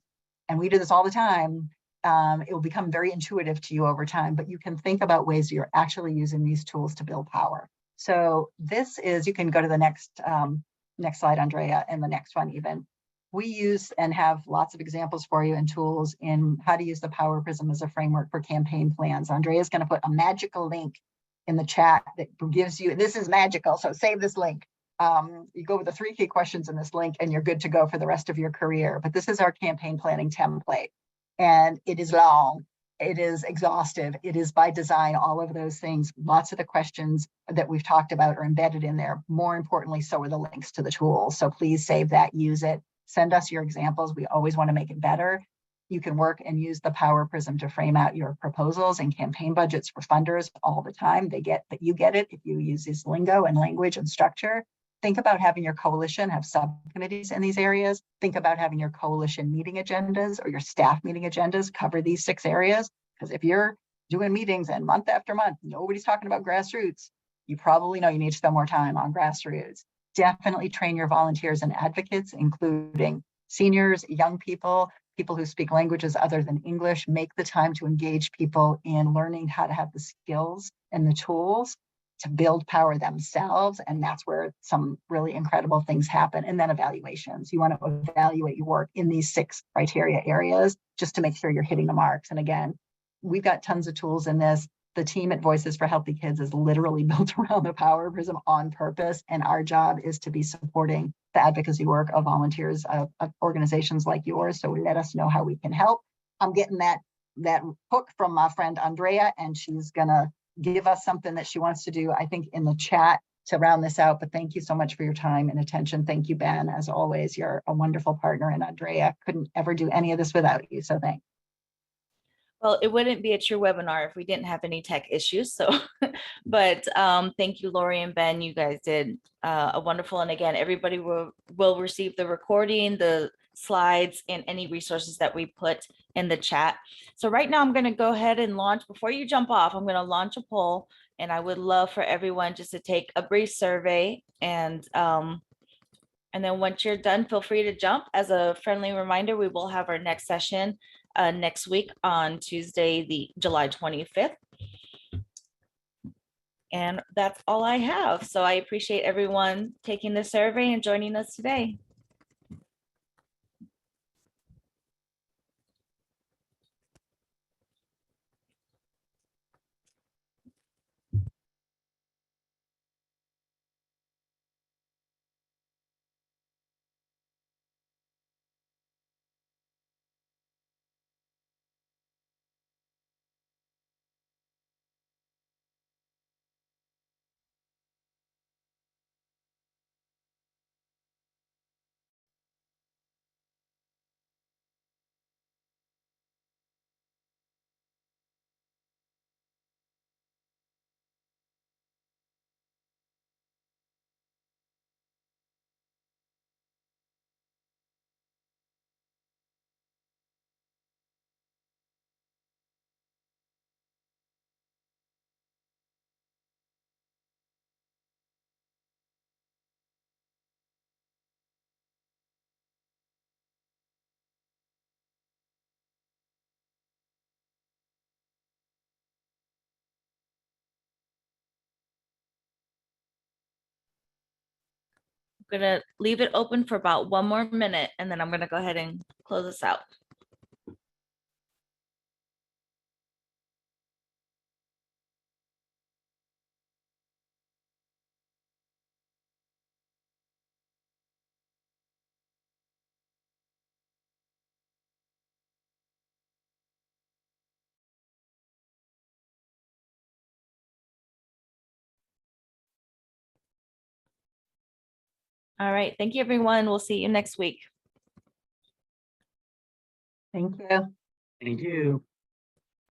and we do this all the time, it will become very intuitive to you over time, but you can think about ways you're actually using these tools to build power. So this is, you can go to the next slide, Andrea, and the next one even. We use and have lots of examples for you and tools in how to use the Power Prism as a framework for campaign plans. Andrea is going to put a magical link in the chat that gives you, this is magical, so save this link. You go with the 3 key questions in this link and you're good to go for the rest of your career. But this is our campaign planning template. and it is long. It is exhaustive. It is by design, all of those things. Lots of the questions that we've talked about are embedded in there. More importantly, so are the links to the tools. So please save that, use it. Send us your examples. We always want to make it better. You can work and use the Power Prism to frame out your proposals and campaign budgets for funders all the time. They get that you get it if you use this lingo and language and structure. Think about having your coalition have subcommittees in these areas. Think about having your coalition meeting agendas or your staff meeting agendas cover these 6 areas. Because if you're doing meetings and month after month, nobody's talking about grassroots, you probably know you need to spend more time on grassroots. Definitely train your volunteers and advocates, including seniors, young people, people who speak languages other than English. Make the time to engage people in learning how to have the skills and the tools to build power themselves. And that's where some really incredible things happen. And then evaluations. You want to evaluate your work in these 6 criteria areas just to make sure you're hitting the marks. And again, we've got tons of tools in this. The team at Voices for Healthy Kids is literally built around the Power Prism on purpose. And our job is to be supporting the advocacy work of volunteers of organizations like yours. So let us know how we can help. I'm getting that hook from my friend Andrea, and she's gonna give us something that she wants to do, I think, in the chat to round this out. But thank you so much for your time and attention. Thank you, Ben. As always, you're a wonderful partner, and Andrea couldn't ever do any of this without you. So thanks. Well, it wouldn't be a true webinar if we didn't have any tech issues. So, but thank you, Lori and Ben. You guys did a wonderful. And again, everybody will receive the recording, the slides, and any resources that we put in the chat. So right now I'm going to go ahead and launch. Before you jump off, I'm going to launch a poll, and I would love for everyone just to take a brief survey. And then once you're done, feel free to jump. As a friendly reminder, we will have our next session next week on Tuesday, the July 25th. And that's all I have. So I appreciate everyone taking the survey and joining us today. I'm gonna leave it open for about 1 more minute, and then I'm gonna go ahead and close this out. All right, thank you, everyone. We'll see you next week. Thank you. Thank you.